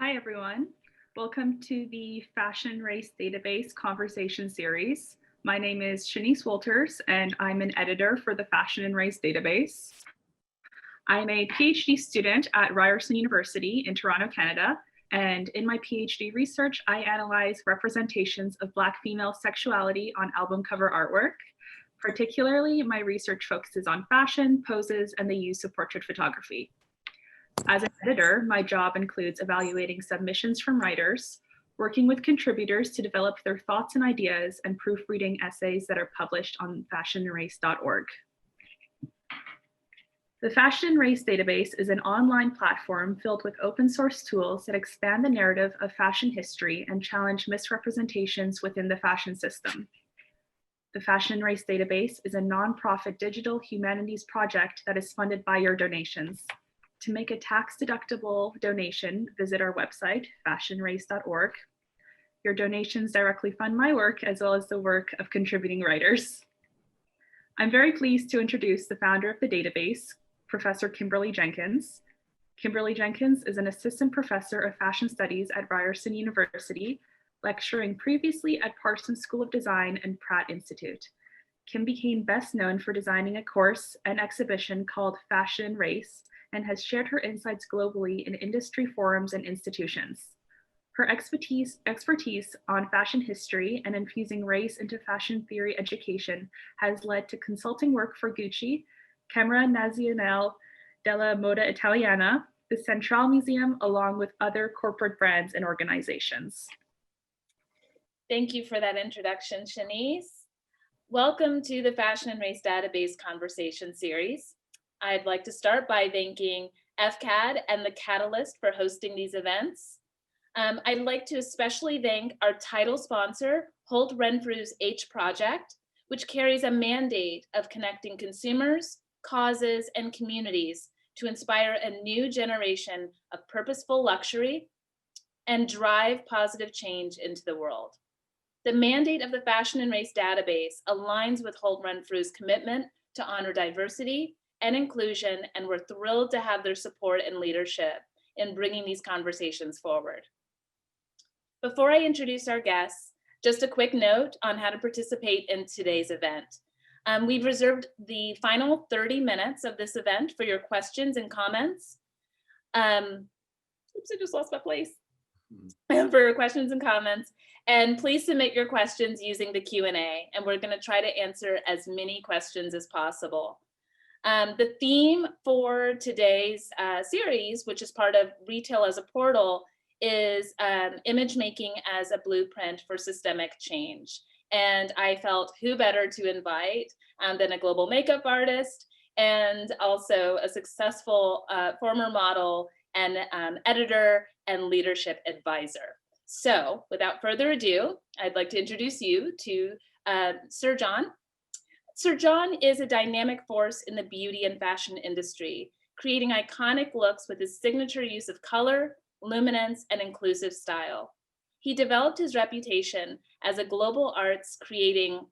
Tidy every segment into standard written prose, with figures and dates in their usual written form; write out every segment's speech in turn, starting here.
Hi, everyone. Welcome to the Fashion Race Database Conversation Series. My name is Shanice Walters, and I'm an editor for the Fashion and Race Database. I'm a PhD student at Ryerson University in Toronto, Canada, and in my PhD research, I analyze representations of Black female sexuality on album cover artwork. Particularly, my research focuses on fashion, poses, and the use of portrait photography. As an editor, my job includes evaluating submissions from writers, working with contributors to develop their thoughts and ideas, and proofreading essays that are published on fashionrace.org. The Fashion Race Database is an online platform filled with open source tools that expand the narrative of fashion history and challenge misrepresentations within the fashion system. The Fashion Race Database is a nonprofit digital humanities project that is funded by your donations. To make a tax-deductible donation, visit our website, fashionrace.org. Your donations directly fund my work as well as the work of contributing writers. I'm very pleased to introduce the founder of the database, Professor Kimberly Jenkins. Kimberly Jenkins is an assistant professor of fashion studies at Ryerson University, lecturing previously at Parsons School of Design and Pratt Institute. Kim became best known for designing a course and exhibition called Fashion Race, and has shared her insights globally in industry forums and institutions. Her expertise on fashion history and infusing race into fashion theory education has led to consulting work for Gucci, Nazionale della Moda Italiana, the Centraal Museum, along with other corporate brands and organizations. Thank you for that introduction, Shanice. Welcome to the Fashion and Race Database Conversation Series. I'd like to start by thanking FCAD and the Catalyst for hosting these events. I'd like to especially thank our title sponsor, Holt Renfrew's H Project, which carries a mandate of connecting consumers, causes, and communities to inspire a new generation of purposeful luxury and drive positive change into the world. The mandate of the Fashion and Race Database aligns with Holt Renfrew's commitment to honor diversity and inclusion, and we're thrilled to have their support and leadership in bringing these conversations forward. Before I introduce our guests, just a quick note on how to participate in today's event. We've reserved the final 30 minutes of this event for your questions and comments. Oops, I just lost my place. For your questions and comments, and please submit your questions using the Q&A, and we're going to try to answer as many questions as possible. The theme for today's series, which is part of Retail as a Portal, is image making as a blueprint for systemic change. And I felt who better to invite than a global makeup artist and also a successful former model and editor and leadership advisor. So without further ado, I'd like to introduce you to Sir John. Sir John is a dynamic force in the beauty and fashion industry, creating iconic looks with his signature use of color, luminance, and inclusive style. He developed his reputation as a global artist, creating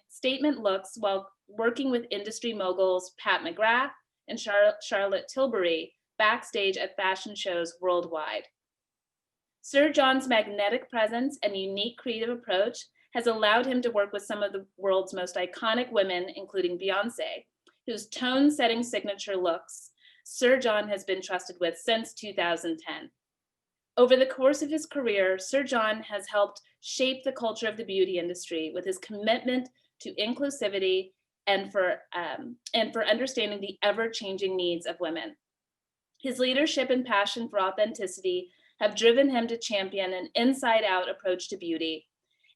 statement looks while working with industry moguls Pat McGrath and Charlotte Tilbury backstage at fashion shows worldwide. Sir John's magnetic presence and unique creative approach has allowed him to work with some of the world's most iconic women, including Beyoncé, whose tone-setting signature looks Sir John has been trusted with since 2010. Over the course of his career, Sir John has helped shape the culture of the beauty industry with his commitment to inclusivity and for understanding the ever-changing needs of women. His leadership and passion for authenticity have driven him to champion an inside-out approach to beauty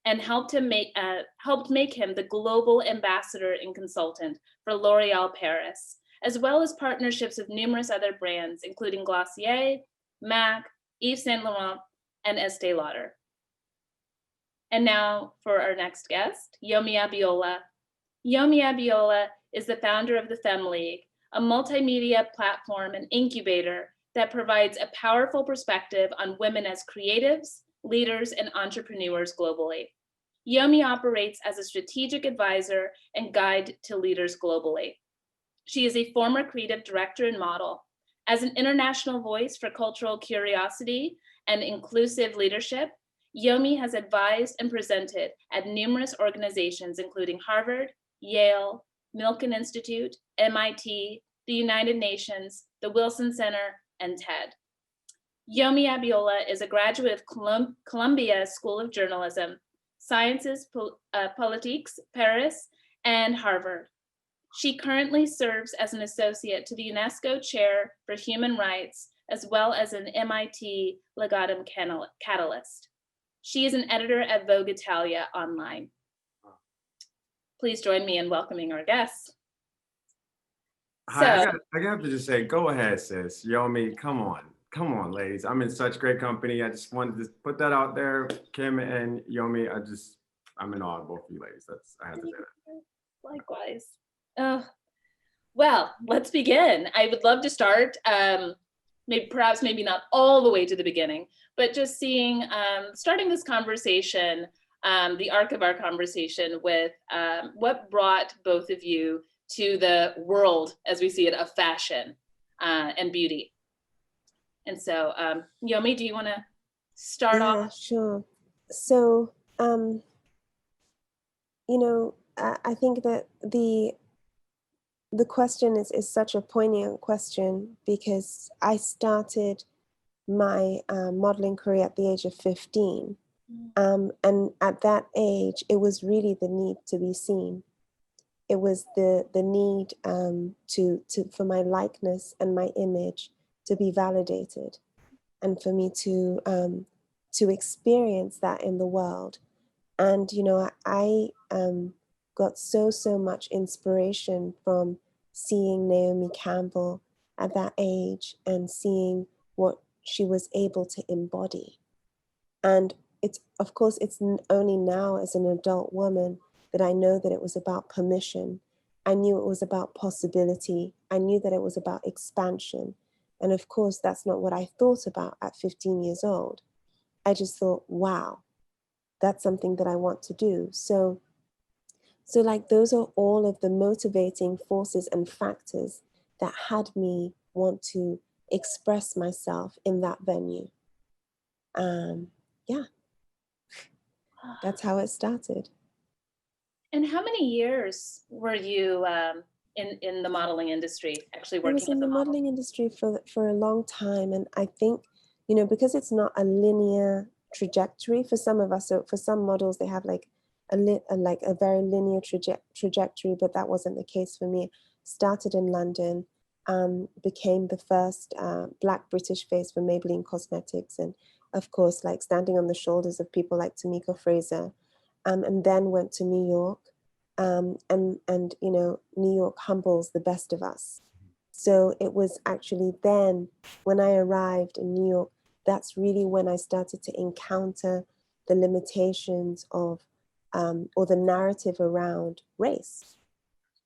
and helped make him the global ambassador and consultant for L'Oréal Paris, as well as partnerships with numerous other brands, including Glossier, MAC, Yves Saint Laurent, and Estée Lauder. And now for our next guest, Yomi Abiola. Yomi Abiola is the founder of the Femme League, a multimedia platform and incubator that provides a powerful perspective on women as creatives, leaders, and entrepreneurs globally. Yomi operates as a strategic advisor and guide to leaders globally. She is a former creative director and model, As an international voice for cultural curiosity and inclusive leadership, Yomi has advised and presented at numerous organizations, including Harvard, Yale, Milken Institute, MIT, the United Nations, the Wilson Center, and TED. Yomi Abiola is a graduate of Columbia School of Journalism, Sciences Politiques, Paris, and Harvard. She currently serves as an associate to the UNESCO Chair for Human Rights, as well as an MIT Legatum Catalyst. She is an editor at Vogue Italia Online. Please join me in welcoming our guests. Hi, I have to just say, go ahead, sis. Yomi, come on, ladies. I'm in such great company. I just wanted to put that out there. Kim and Yomi, I'm in awe of both of you ladies. I have to say that. Likewise. Well, let's begin. I would love to start, maybe not all the way to the beginning, but just starting this conversation, the arc of our conversation with what brought both of you to the world, as we see it, of fashion and beauty. And so, Yomi, do you want to start off? Yeah, sure. So, I think that the question is such a poignant question, because I started my modeling career at the age of 15. And at that age, it was really the need to be seen. It was the need for my likeness and my image to be validated, and for me to experience that in the world. And I got so much inspiration from seeing Naomi Campbell at that age and seeing what she was able to embody. And it's only now as an adult woman that I know that it was about permission. I knew it was about possibility. I knew that it was about expansion. And of course, that's not what I thought about at 15 years old. I just thought, wow, that's something that I want to do. So like, those are all of the motivating forces and factors that had me want to express myself in that venue. Yeah, that's how it started. And how many years were you in the modeling industry, actually working? I was in the modeling industry for a long time. And I think, because it's not a linear trajectory for some of us, so for some models, they have like a very linear trajectory, but that wasn't the case for me. Started in London, became the first Black British face for Maybelline Cosmetics, and of course, like, standing on the shoulders of people like Tamika Fraser, and then went to New York, and New York humbles the best of us. So it was actually then, when I arrived in New York, that's really when I started to encounter the limitations of or the narrative around race.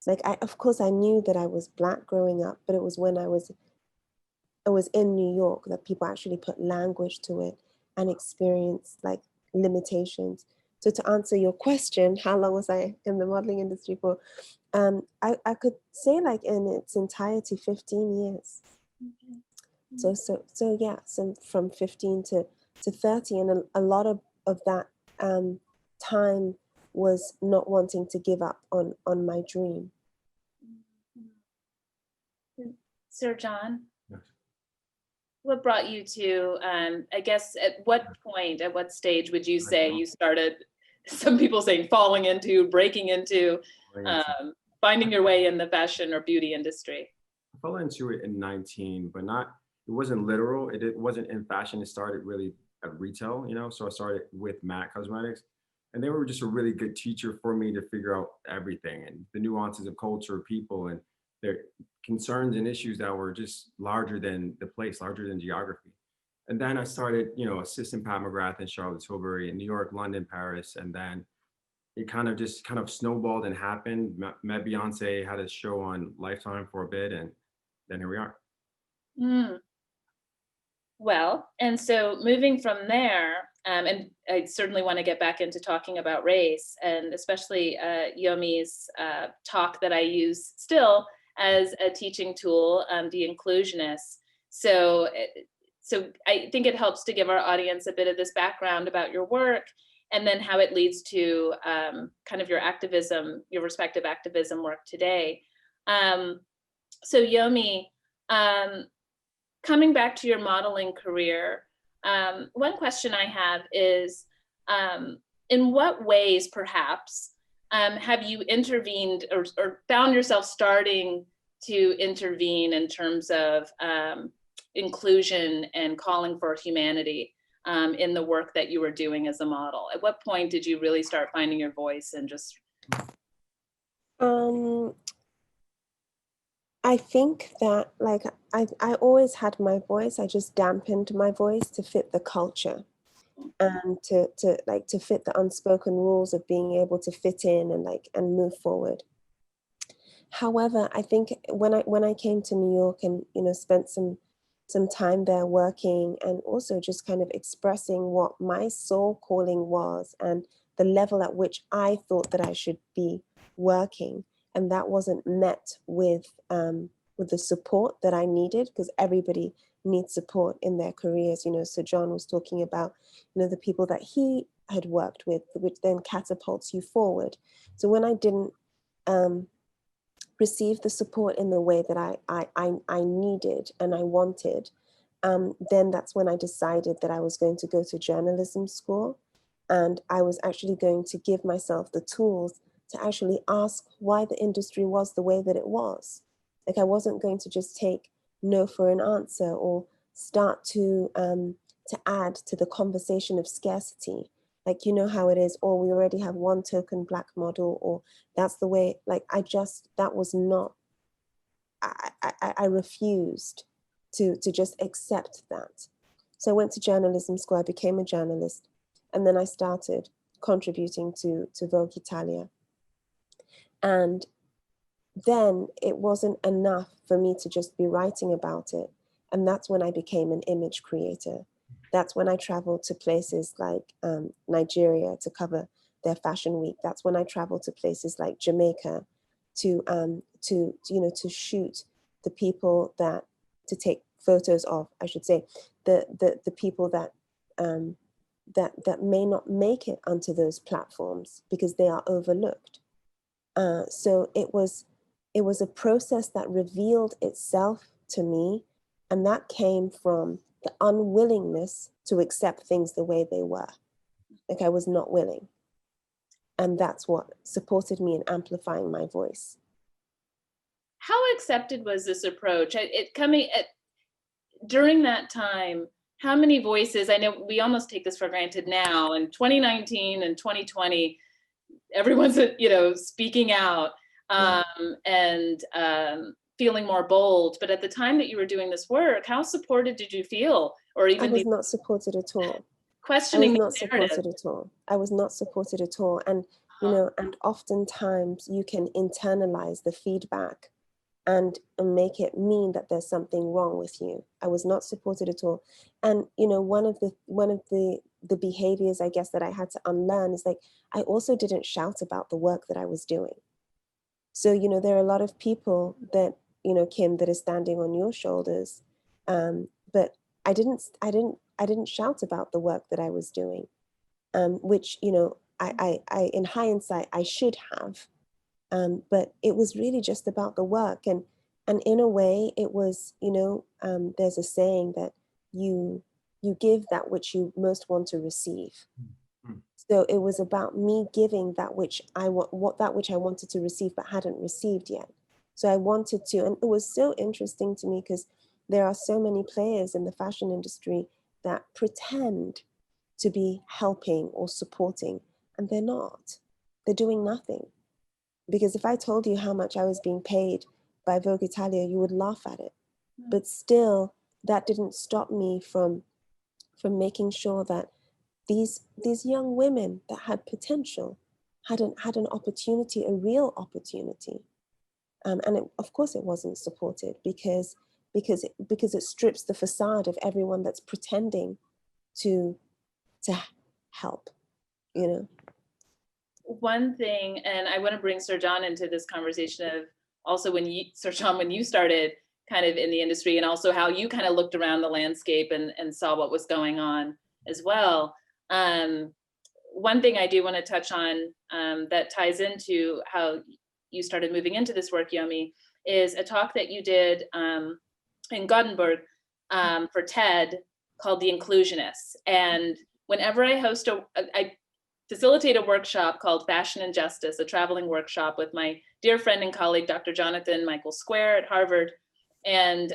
Like, of course, I knew that I was Black growing up, but it was when I was in New York that people actually put language to it and experienced like limitations. So to answer your question, how long was I in the modeling industry for? I could say, like, in its entirety, 15 years. Mm-hmm. So yeah, so from 15 to 30, and a lot of that time was not wanting to give up on my dream. Sir John? Yes. What brought you to, I guess, at what point, at what stage would you say you started, some people saying falling into, breaking into, finding your way in the fashion or beauty industry? I fell into it in 19, but it wasn't literal. It wasn't in fashion. It started really at retail, so I started with MAC Cosmetics, and they were just a really good teacher for me to figure out everything and the nuances of culture, people, and their concerns and issues that were just larger than the place, larger than geography. And then I started, assistant Pat McGrath in Charlotte Tilbury in New York, London, Paris. And then it kind of snowballed and happened. Met Beyoncé, had a show on Lifetime for a bit, and then here we are. Well, and so moving from there, and I certainly want to get back into talking about race, and especially Yomi's talk that I use still as a teaching tool, the Inclusionist. So I think it helps to give our audience a bit of this background about your work, and then how it leads to kind of your activism, your respective activism work today. So Yomi, coming back to your modeling career, one question I have is, in what ways perhaps have you intervened or found yourself starting to intervene in terms of inclusion and calling for humanity in the work that you were doing as a model? At what point did you really start finding your voice and just? I think that like I always had my voice. I just dampened my voice to fit the culture and to fit the unspoken rules of being able to fit in and move forward. However, I think when I came to New York and spent some time there working and also just kind of expressing what my soul calling was and the level at which I thought that I should be working, and that wasn't met with the support that I needed, because everybody needs support in their careers. So John was talking about the people that he had worked with, which then catapults you forward. So when I didn't receive the support in the way that I needed and I wanted, then that's when I decided that I was going to go to journalism school, and I was actually going to give myself the tools to actually ask why the industry was the way that it was. Like, I wasn't going to just take no for an answer or start to add to the conversation of scarcity. Like, you know how it is, or we already have one token Black model, or that's the way, like, that was not, I refused to just accept that. So I went to journalism school, I became a journalist, and then I started contributing to Vogue Italia. And then it wasn't enough for me to just be writing about it. And that's when I became an image creator. That's when I traveled to places like Nigeria to cover their fashion week. That's when I traveled to places like Jamaica to shoot the people to take photos of, I should say, the people that may not make it onto those platforms because they are overlooked. So it was a process that revealed itself to me, and that came from the unwillingness to accept things the way they were. Like, I was not willing. And that's what supported me in amplifying my voice. How accepted was this approach? During that time, how many voices, I know we almost take this for granted now, in 2019 and 2020, everyone's speaking out and feeling more bold. But at the time that you were doing this work, how supported did you feel? Or even I was not supported at all. Questioning I was not supported at all. I was not supported at all. And and oftentimes you can internalize the feedback and make it mean that there's something wrong with you. I was not supported at all. And one of the behaviors, I guess, that I had to unlearn is, like, I also didn't shout about the work that I was doing. So there are a lot of people that Kim, that is standing on your shoulders, but I didn't shout about the work that I was doing, which I in hindsight I should have. But it was really just about the work, and in a way it was, there's a saying that you give that which you most want to receive. So it was about me giving that which I wanted to receive but hadn't received yet. So I wanted to, and it was so interesting to me because there are so many players in the fashion industry that pretend to be helping or supporting, and they're not. They're doing nothing. Because if I told you how much I was being paid by Vogue Italia, you would laugh at it. But still, that didn't stop me from making sure that these young women that had potential had an opportunity, a real opportunity. And of course it wasn't supported because it strips the facade of everyone that's pretending to help, One thing, and I want to bring Sir John into this conversation of also when you started, kind of in the industry, and also how you kind of looked around the landscape and saw what was going on as well. One thing I do want to touch on that ties into how you started moving into this work, Yomi, is a talk that you did in Gothenburg for TED called The Inclusionists. And whenever I I facilitate a workshop called Fashion and Justice, a traveling workshop with my dear friend and colleague, Dr. Jonathan Michael Square at Harvard. And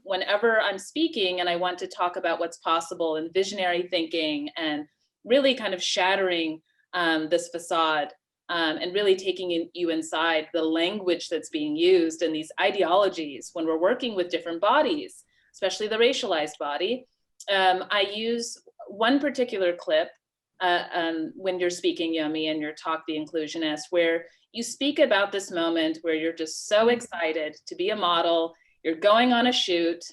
whenever I'm speaking and I want to talk about what's possible and visionary thinking and really kind of shattering this facade and really taking you inside the language that's being used and these ideologies when we're working with different bodies, especially the racialized body, I use one particular clip when you're speaking, Yomi, in your talk, The Inclusionist, where you speak about this moment where you're just so excited to be a model, you're going on a shoot,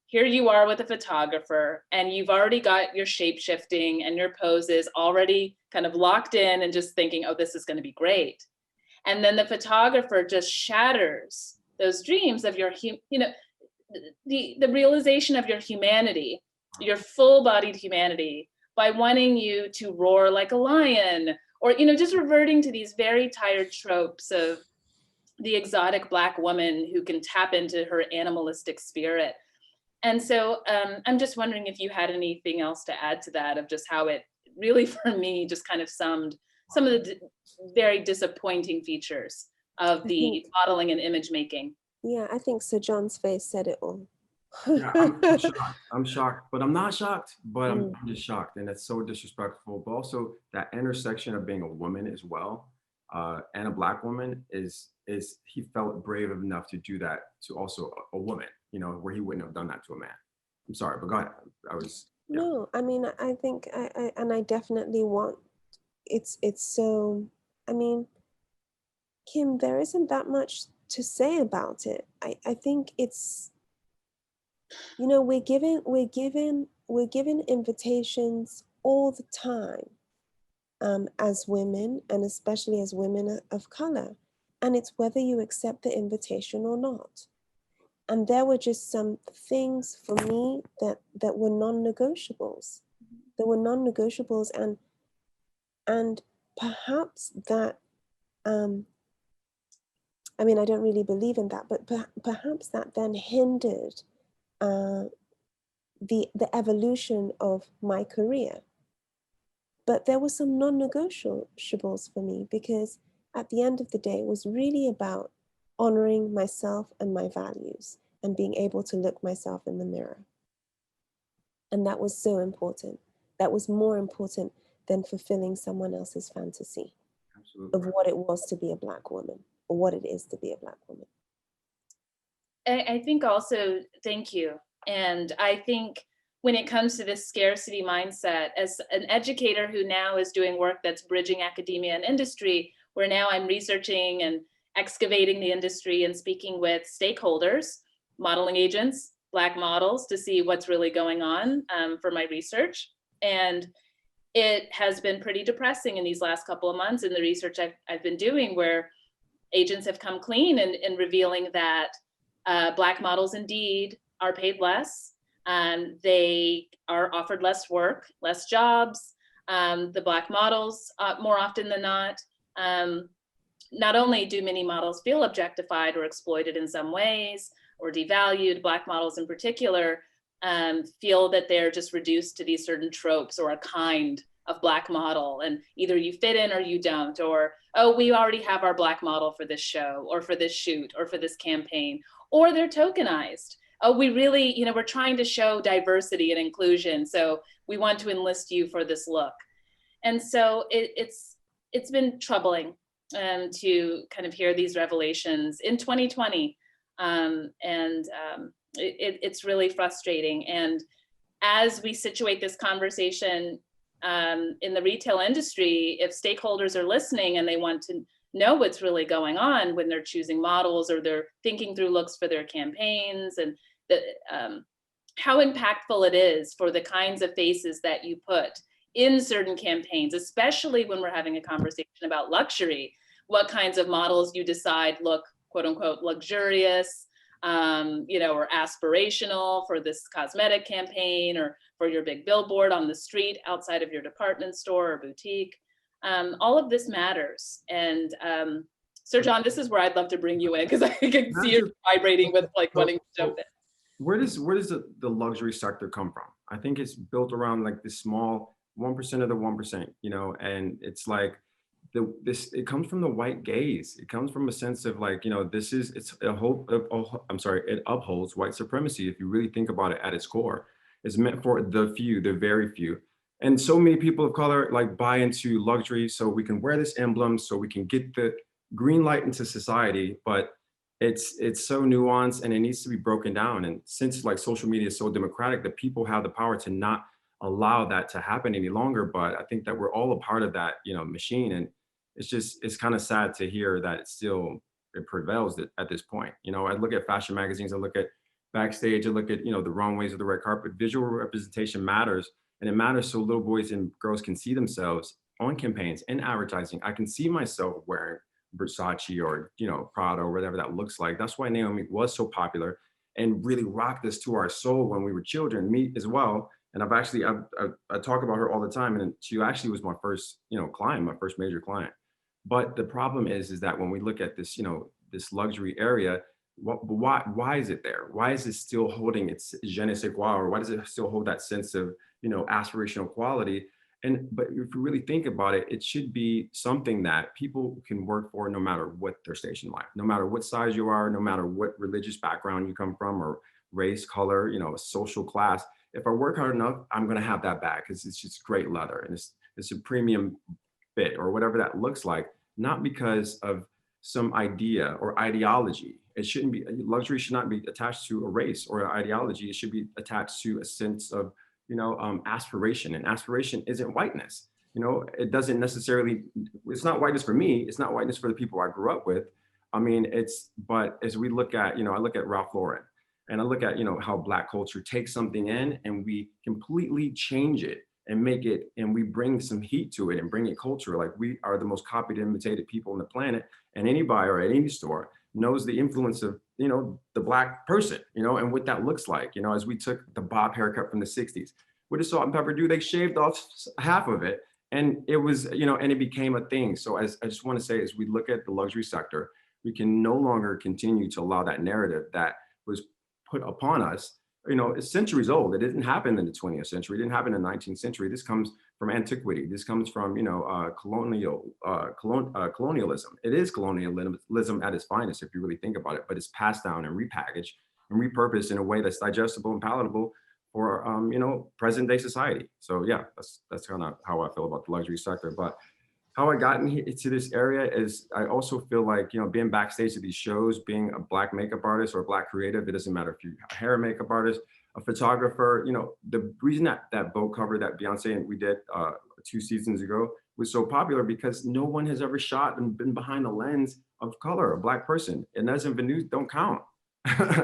here you are with a photographer, and you've already got your shape shifting and your poses already kind of locked in and just thinking, oh, this is going to be great. And then the photographer just shatters those dreams of your, the realization of your humanity, your full-bodied humanity, by wanting you to roar like a lion, or just reverting to these very tired tropes of the exotic Black woman who can tap into her animalistic spirit. And so I'm just wondering if you had anything else to add to that, of just how it really, for me, just kind of summed some of the very disappointing features of the modeling and image making. Yeah, I think Sir John's face said it all. Yeah, I'm shocked. I'm shocked, but I'm not shocked, but I'm just shocked. And it's so disrespectful. But also that intersection of being a woman as well, and a Black woman is he felt brave enough to do that to also a woman, where he wouldn't have done that to a man. I'm sorry, but go ahead. Yeah. No, I mean, I think I definitely want, it's so, I mean, Kim, there isn't that much to say about it. I think it's, we're given invitations all the time as women, and especially as women of color. And it's whether you accept the invitation or not. And there were just some things for me that were non-negotiables. There were non-negotiables, and perhaps that, I mean, I don't really believe in that, but perhaps that then hindered the evolution of my career. But there were some non-negotiables for me, because at the end of the day, it was really about honoring myself and my values and being able to look myself in the mirror. And that was so important. That was more important than fulfilling someone else's fantasy. Absolutely. Of what it was to be a Black woman, or what it is to be a Black woman. I think also, thank you. And I think when it comes to this scarcity mindset, as an educator who now is doing work that's bridging academia and industry, where now I'm researching and excavating the industry and speaking with stakeholders, modeling agents, Black models, to see what's really going on for my research. And it has been pretty depressing in these last couple of months in the research I've been doing, where agents have come clean in revealing that Black models indeed are paid less. They are offered less work, less jobs. The Black models, more often than not only do many models feel objectified or exploited in some ways, or devalued, Black models in particular feel that they're just reduced to these certain tropes or a kind of Black model, and either you fit in or you don't, or, oh, we already have our Black model for this show or for this shoot or for this campaign, or they're tokenized. Oh, we really, we're trying to show diversity and inclusion, so we want to enlist you for this look. And so it's been troubling to kind of hear these revelations in 2020. It's really frustrating. And as we situate this conversation in the retail industry, if stakeholders are listening and they want to know what's really going on when they're choosing models or they're thinking through looks for their campaigns, and how impactful it is for the kinds of faces that you put in certain campaigns, especially when we're having a conversation about luxury, what kinds of models you decide look, quote unquote, luxurious, or aspirational for this cosmetic campaign or for your big billboard on the street outside of your department store or boutique. All of this matters. And Sir John, this is where I'd love to bring you in because I can see you vibrating with like wanting to jump in. Where does the luxury sector come from? I think it's built around like this small 1% of the 1%, and it's like it comes from the white gaze. It comes from a sense of like, it upholds white supremacy. If you really think about it at its core, it's meant for the few, the very few. And so many people of color like buy into luxury so we can wear this emblem, so we can get the green light into society, but it's so nuanced and it needs to be broken down. And since like social media is so democratic, that people have the power to not allow that to happen any longer. But I think that we're all a part of that, machine. And it's kind of sad to hear that it prevails at this point. I look at fashion magazines, I look at backstage, I look at, the runways of the red carpet. Visual representation matters. And it matters so little boys and girls can see themselves on campaigns and advertising. I can see myself wearing Versace or Prada or whatever that looks like. That's why Naomi was so popular and really rocked us to our soul when we were children, me as well. And I talk about her all the time, and she actually was my first client, my first major client. But the problem is that when we look at this this luxury area, why is it there? Why is it still holding its je ne sais quoi, or why does it still hold that sense of aspirational quality? But if you really think about it, it should be something that people can work for no matter what their station life, no matter what size you are, no matter what religious background you come from, or race, color, social class. If I work hard enough, I'm going to have that bag because it's just great leather and it's a premium fit or whatever that looks like, not because of some idea or ideology. It shouldn't be, luxury should not be attached to a race or an ideology. It should be attached to a sense of aspiration, and aspiration isn't whiteness. It doesn't necessarily, it's not whiteness for me. It's not whiteness for the people I grew up with. But as we look at, I look at Ralph Lauren and I look at, how Black culture takes something in and we completely change it and make it, and we bring some heat to it and bring it culture. Like we are the most copied and imitated people on the planet, and any buyer at any store knows the influence of, the Black person, and what that looks like, as we took the bob haircut from the 60s. What did Salt and Pepper do? They shaved off half of it, and it was, and it became a thing. So as I just want to say, as we look at the luxury sector, we can no longer continue to allow that narrative that was put upon us. It's centuries old. It didn't happen in the 20th century. It didn't happen in the 19th century. This comes from antiquity. This comes from, colonialism. It is colonialism at its finest, if you really think about it, but it's passed down and repackaged and repurposed in a way that's digestible and palatable for, present day society. So yeah, that's kind of how I feel about the luxury sector. But how I got into this area is I also feel like, being backstage at these shows, being a Black makeup artist or a Black creative, it doesn't matter if you're a hair makeup artist, a photographer, the reason that boat cover that Beyoncé and we did 2 seasons ago was so popular because no one has ever shot and been behind a lens of color, a Black person. And as in venues don't count.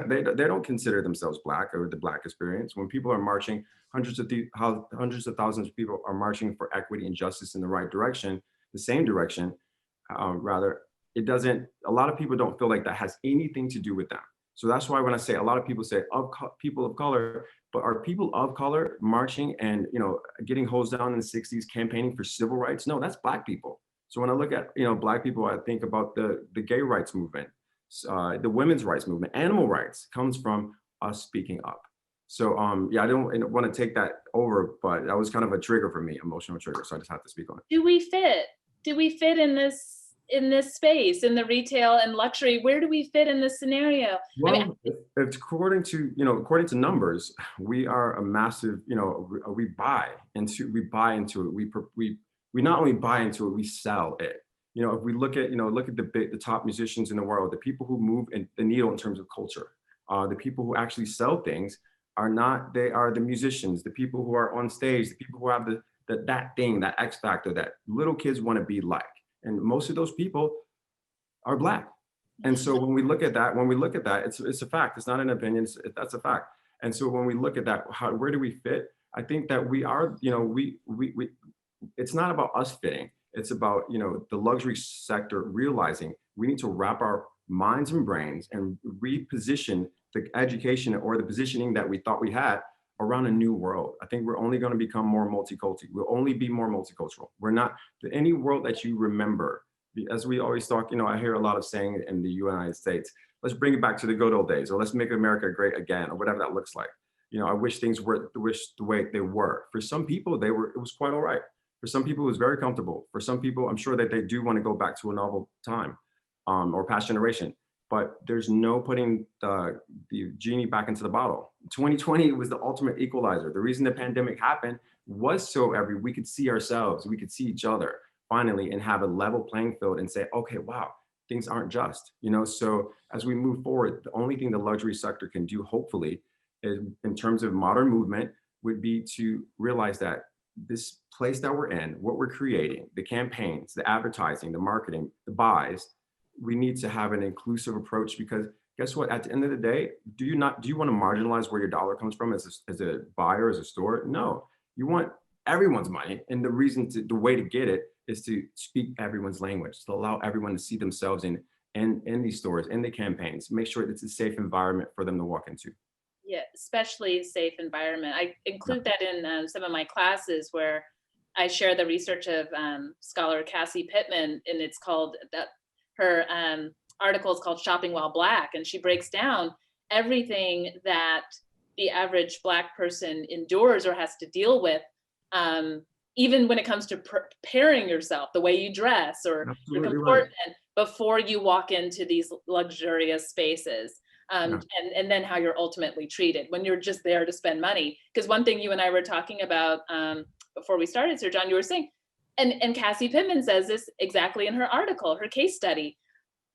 they don't consider themselves Black or the Black experience. When people are marching, hundreds of thousands of people are marching for equity and justice in the right direction, the same direction, rather, a lot of people don't feel like that has anything to do with them. So that's why when I say, a lot of people say people of color, but are people of color marching and, getting hosed down in the 60s, campaigning for civil rights? No, that's Black people. So when I look at, Black people, I think about the gay rights movement, the women's rights movement, animal rights comes from us speaking up. So I don't want to take that over, but that was kind of a trigger for me, emotional trigger. So I just have to speak on it. Do we fit in this space, in the retail and luxury? Where do we fit in this scenario? Well, it's according to numbers, we are a massive, we buy into it. We not only buy into it, we sell it. If we look at the top musicians in the world, the people who move the needle in terms of culture, the people who actually sell things they are the musicians, the people who are on stage, the people who have that thing, that X factor that little kids want to be like. And most of those people are Black. And so when we look at that, it's a fact. It's not an opinion. That's a fact. And so when we look at that, where do we fit? I think that we are, it's not about us fitting. It's about, the luxury sector realizing we need to wrap our minds and brains and reposition the education or the positioning that we thought we had around a new world. I think we're only going to become more multicultural. We'll only be more multicultural. We're not, any world that you remember, as we always talk, I hear a lot of saying in the United States, let's bring it back to the good old days, or let's make America great again, or whatever that looks like. I wish things were the way they were. For some people, it was quite all right. For some people, it was very comfortable. For some people, I'm sure that they do want to go back to a novel time or past generation. But there's no putting the genie back into the bottle. 2020 was the ultimate equalizer. The reason the pandemic happened was so we could see ourselves, we could see each other finally and have a level playing field and say, okay, wow, things aren't just, So as we move forward, the only thing the luxury sector can do, hopefully, is, in terms of modern movement, would be to realize that this place that we're in, what we're creating, the campaigns, the advertising, the marketing, the buys, we need to have an inclusive approach, because guess what? At the end of the day, do you want to marginalize where your dollar comes from as a buyer, as a store? No, you want everyone's money. And the way to get it is to speak everyone's language, to allow everyone to see themselves in these stores, in the campaigns, make sure it's a safe environment for them to walk into. Yeah, especially safe environment. I include that in some of my classes where I share the research of scholar Cassie Pittman, and it's called her article is called Shopping While Black, and she breaks down everything that the average Black person endures or has to deal with, even when it comes to preparing yourself, the way you dress or your comportment before you walk into these luxurious spaces. And then how you're ultimately treated when you're just there to spend money. Because one thing you and I were talking about before we started, Sir John, you were saying, and Cassie Pittman says this exactly in her article, her case study,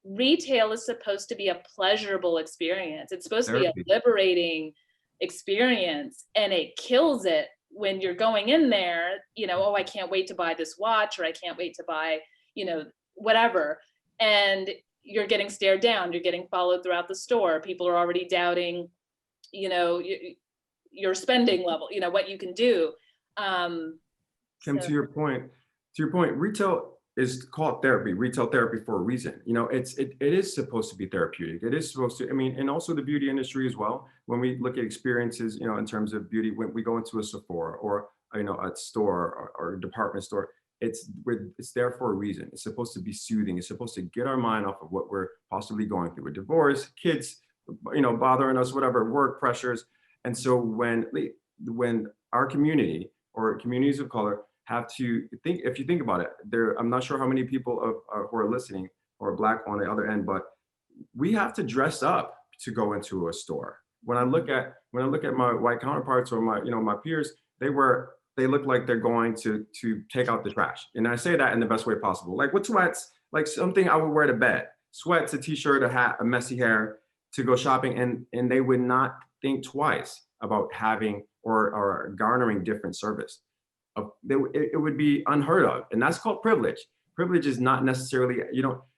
retail is supposed to be a pleasurable experience. It's supposed to be a liberating experience, and it kills it when you're going in there, oh, I can't wait to buy this watch, or I can't wait to buy, whatever. And you're getting stared down, you're getting followed throughout the store. People are already doubting, your spending level, what you can do. Kim, to your point, retail is called therapy, retail therapy for a reason. It is supposed to be therapeutic. It is supposed to, and also the beauty industry as well. When we look at experiences, in terms of beauty, when we go into a Sephora or, a store or a department store, it's there for a reason. It's supposed to be soothing. It's supposed to get our mind off of what we're possibly going through, a divorce, kids, bothering us, whatever, work pressures. And so when our community or communities of color have to think, if you think about it, I'm not sure how many people who are listening or Black on the other end, but we have to dress up to go into a store. When I look at my white counterparts or my peers, they look like they're going to take out the trash. And I say that in the best way possible. Like with sweats, like something I would wear to bed. Sweats, a t-shirt, a hat, a messy hair to go shopping. And they would not think twice about having or garnering different service. It would be unheard of. And that's called privilege. Privilege is not necessarily,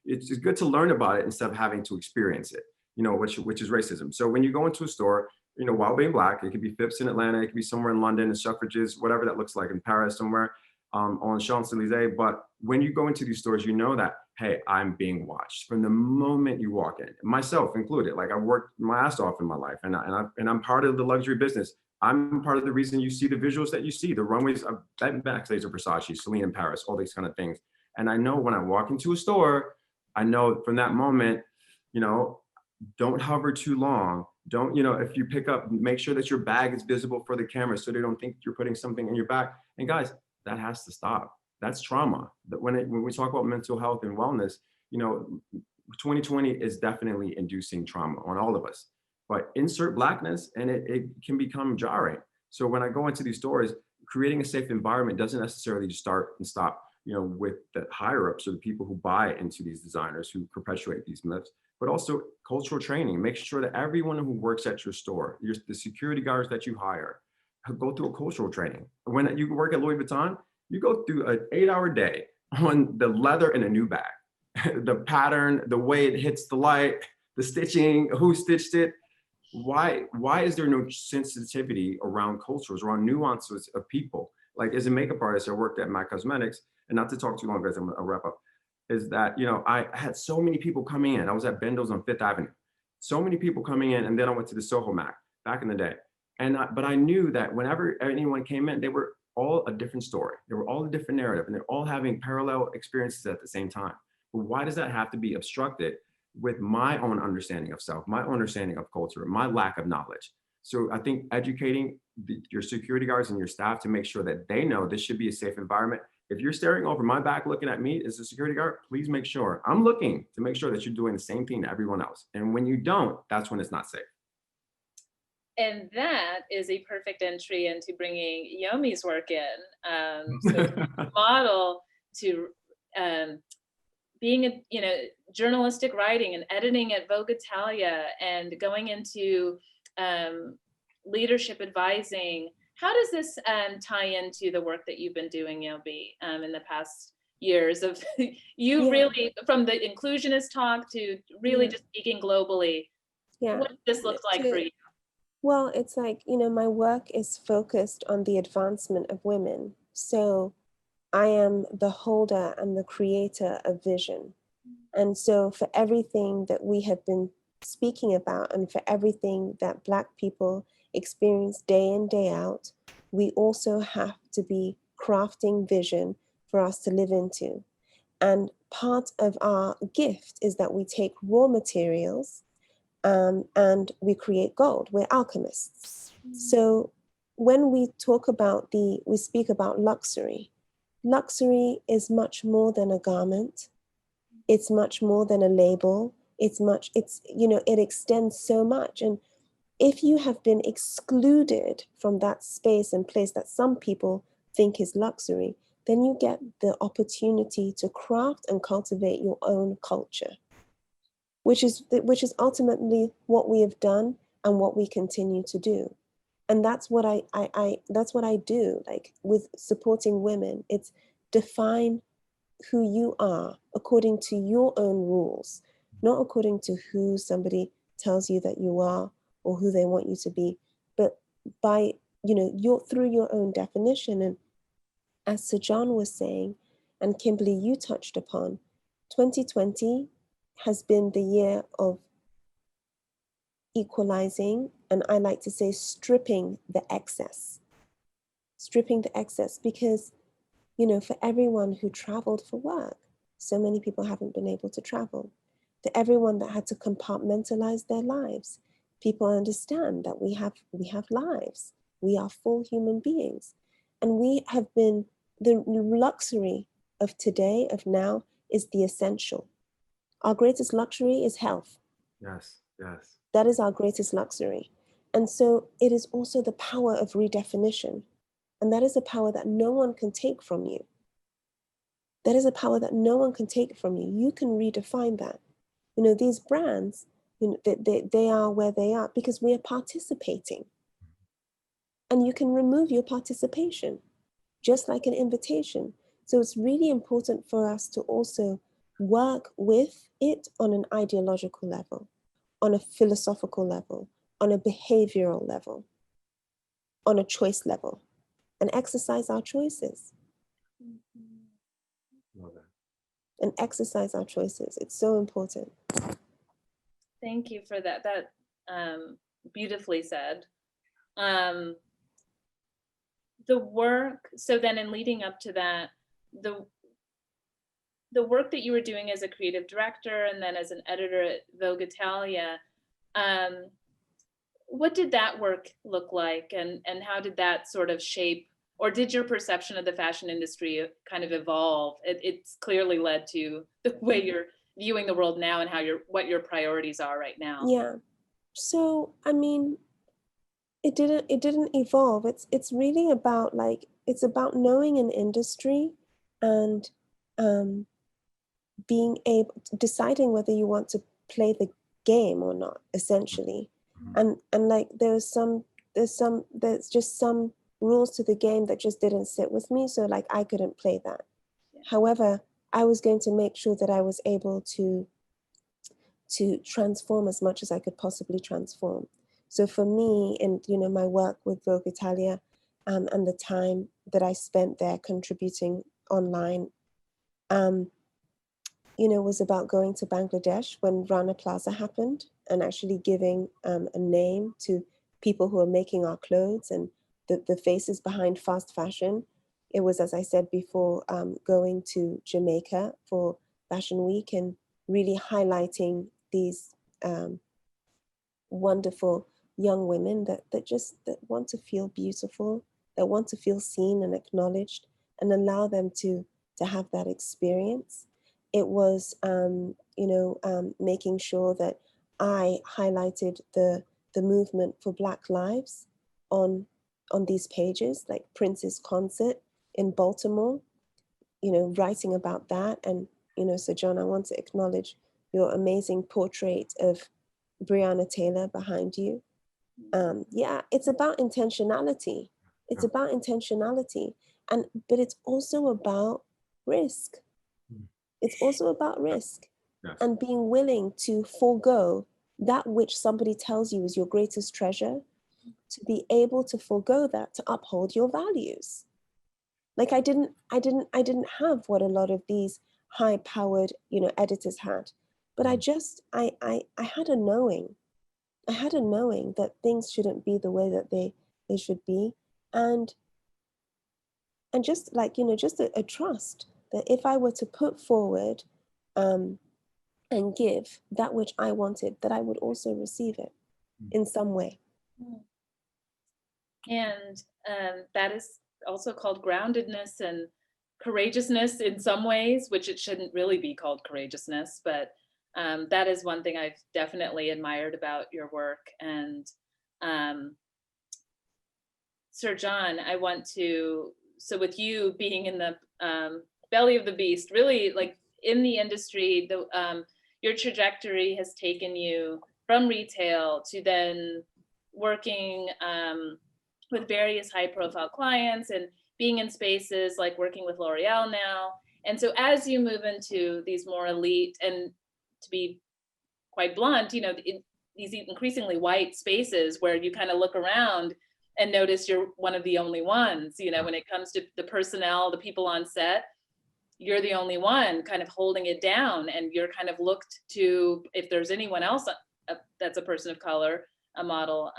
it's good to learn about it instead of having to experience it, which is racism. So when you go into a store, while being Black, it could be Phipps in Atlanta, it could be somewhere in London, in Suffrages, whatever that looks like, in Paris somewhere, on Champs-Elysees. But when you go into these stores, you know that, hey, I'm being watched from the moment you walk in, myself included. Like I've worked my ass off in my life, and I'm part of the luxury business. I'm part of the reason you see the visuals that you see, the runways. I've been backstage of Versace, Celine in Paris, all these kind of things. And I know when I walk into a store, I know from that moment, don't hover too long. Don't, if you pick up, make sure that your bag is visible for the camera so they don't think you're putting something in your bag. And guys, that has to stop. That's trauma. That when we talk about mental health and wellness, 2020 is definitely inducing trauma on all of us. But insert Blackness and it can become jarring. So when I go into these stores, creating a safe environment doesn't necessarily just start and stop, with the higher ups or the people who buy into these designers who perpetuate these myths, but also cultural training. Make sure that everyone who works at your store, the security guards that you hire, go through a cultural training. When you work at Louis Vuitton, you go through an 8-hour day on the leather in a new bag, the pattern, the way it hits the light, the stitching, who stitched it. Why is there no sensitivity around cultures, around nuances of people? Like as a makeup artist, I worked at MAC Cosmetics, and not to talk too long, guys, I'll wrap up. is that, I had so many people coming in. I was at Bendel's on Fifth Avenue. So many people coming in, and then I went to the Soho Mac back in the day. But I knew that whenever anyone came in, they were all a different story. They were all a different narrative, and they're all having parallel experiences at the same time. But why does that have to be obstructed with my own understanding of self, my own understanding of culture, my lack of knowledge? So I think educating your security guards and your staff to make sure that they know this should be a safe environment. If you're staring over my back looking at me as a security guard, please make sure I'm looking to make sure that you're doing the same thing to everyone else. And when you don't, that's when it's not safe. And that is a perfect entry into bringing Yomi's work in. So model to being journalistic writing and editing at Vogue Italia and going into leadership advising. How does this tie into the work that you've been doing, Yomi, in the past years of you really, from the inclusionist talk to really just speaking globally? What does this look like for you? Well, it's like, my work is focused on the advancement of women. So I am the holder and the creator of vision. And so for everything that we have been speaking about and for everything that Black people experience day in, day out, we also have to be crafting vision for us to live into. And part of our gift is that we take raw materials and we create gold. We're alchemists. So when we talk about we speak about luxury. Luxury is much more than a garment. It's much more than a label. It extends so much. And if you have been excluded from that space and place that some people think is luxury, then you get the opportunity to craft and cultivate your own culture, which is ultimately what we have done and what we continue to do. And that's what I do, like with supporting women. It's define who you are according to your own rules, not according to who somebody tells you that you are or who they want you to be, but by, through your own definition. And as Sir John was saying, and Kimberly, you touched upon, 2020 has been the year of equalizing, and I like to say stripping the excess, because, for everyone who traveled for work, so many people haven't been able to travel. To everyone that had to compartmentalize their lives, people understand that we have lives. We are full human beings. And we have been, the luxury of today, of now, is the essential. Our greatest luxury is health. Yes. That is our greatest luxury. And so it is also the power of redefinition. And that is a power that no one can take from you. That is a power that no one can take from you. You can redefine that. These brands, they are where they are because we are participating. And you can remove your participation, just like an invitation. So it's really important for us to also work with it on an ideological level, on a philosophical level, on a behavioral level, on a choice level, and exercise our choices. Love that. And exercise our choices. It's so important. Thank you for that. That beautifully said. The work, so then in leading up to that, the work that you were doing as a creative director and then as an editor at Vogue Italia, what did that work look like, and how did that sort of shape, or did your perception of the fashion industry kind of evolve? It's clearly led to the way you're viewing the world now and what your priorities are right now. Yeah. So, I mean, it didn't evolve. It's really about it's about knowing an industry and deciding whether you want to play the game or not, essentially. And there's just some rules to the game that just didn't sit with me. So I couldn't play that. Yeah. However, I was going to make sure that I was able to transform as much as I could possibly transform. So for me, and my work with Vogue Italia, and the time that I spent there contributing online, you know, was about going to Bangladesh when Rana Plaza happened and actually giving a name to people who are making our clothes and the faces behind fast fashion. It was, as I said before, going to Jamaica for Fashion Week and really highlighting these wonderful young women that want to feel beautiful, that want to feel seen and acknowledged, and allow them to have that experience. It was, making sure that I highlighted the movement for Black Lives on these pages, like Prince's concert in Baltimore, you know, writing about that. And, you know, so John, I want to acknowledge your amazing portrait of Breonna Taylor behind you. Yeah, it's about intentionality. It's about intentionality. But it's also about risk. It's also about risk. Yes. And being willing to forego that which somebody tells you is your greatest treasure, to be able to forego that, to uphold your values. Like I didn't have what a lot of these high-powered, you know, editors had, but I had a knowing. I had a knowing that things shouldn't be the way that they should be, and just like, you know, just a trust that if I were to put forward and give that which I wanted, that I would also receive it in some way. And that is also called groundedness and courageousness in some ways, which it shouldn't really be called courageousness, but that is one thing I've definitely admired about your work. And Sir John, I want to, so with you being in the belly of the beast, really like in the industry, your trajectory has taken you from retail to then working with various high profile clients and being in spaces like working with L'Oreal now. And so as you move into these more elite and, to be quite blunt, you know, these increasingly white spaces where you kind of look around and notice you're one of the only ones, you know, when it comes to the personnel, the people on set, you're the only one kind of holding it down, and you're kind of looked to, if there's anyone else that's a person of color, a model,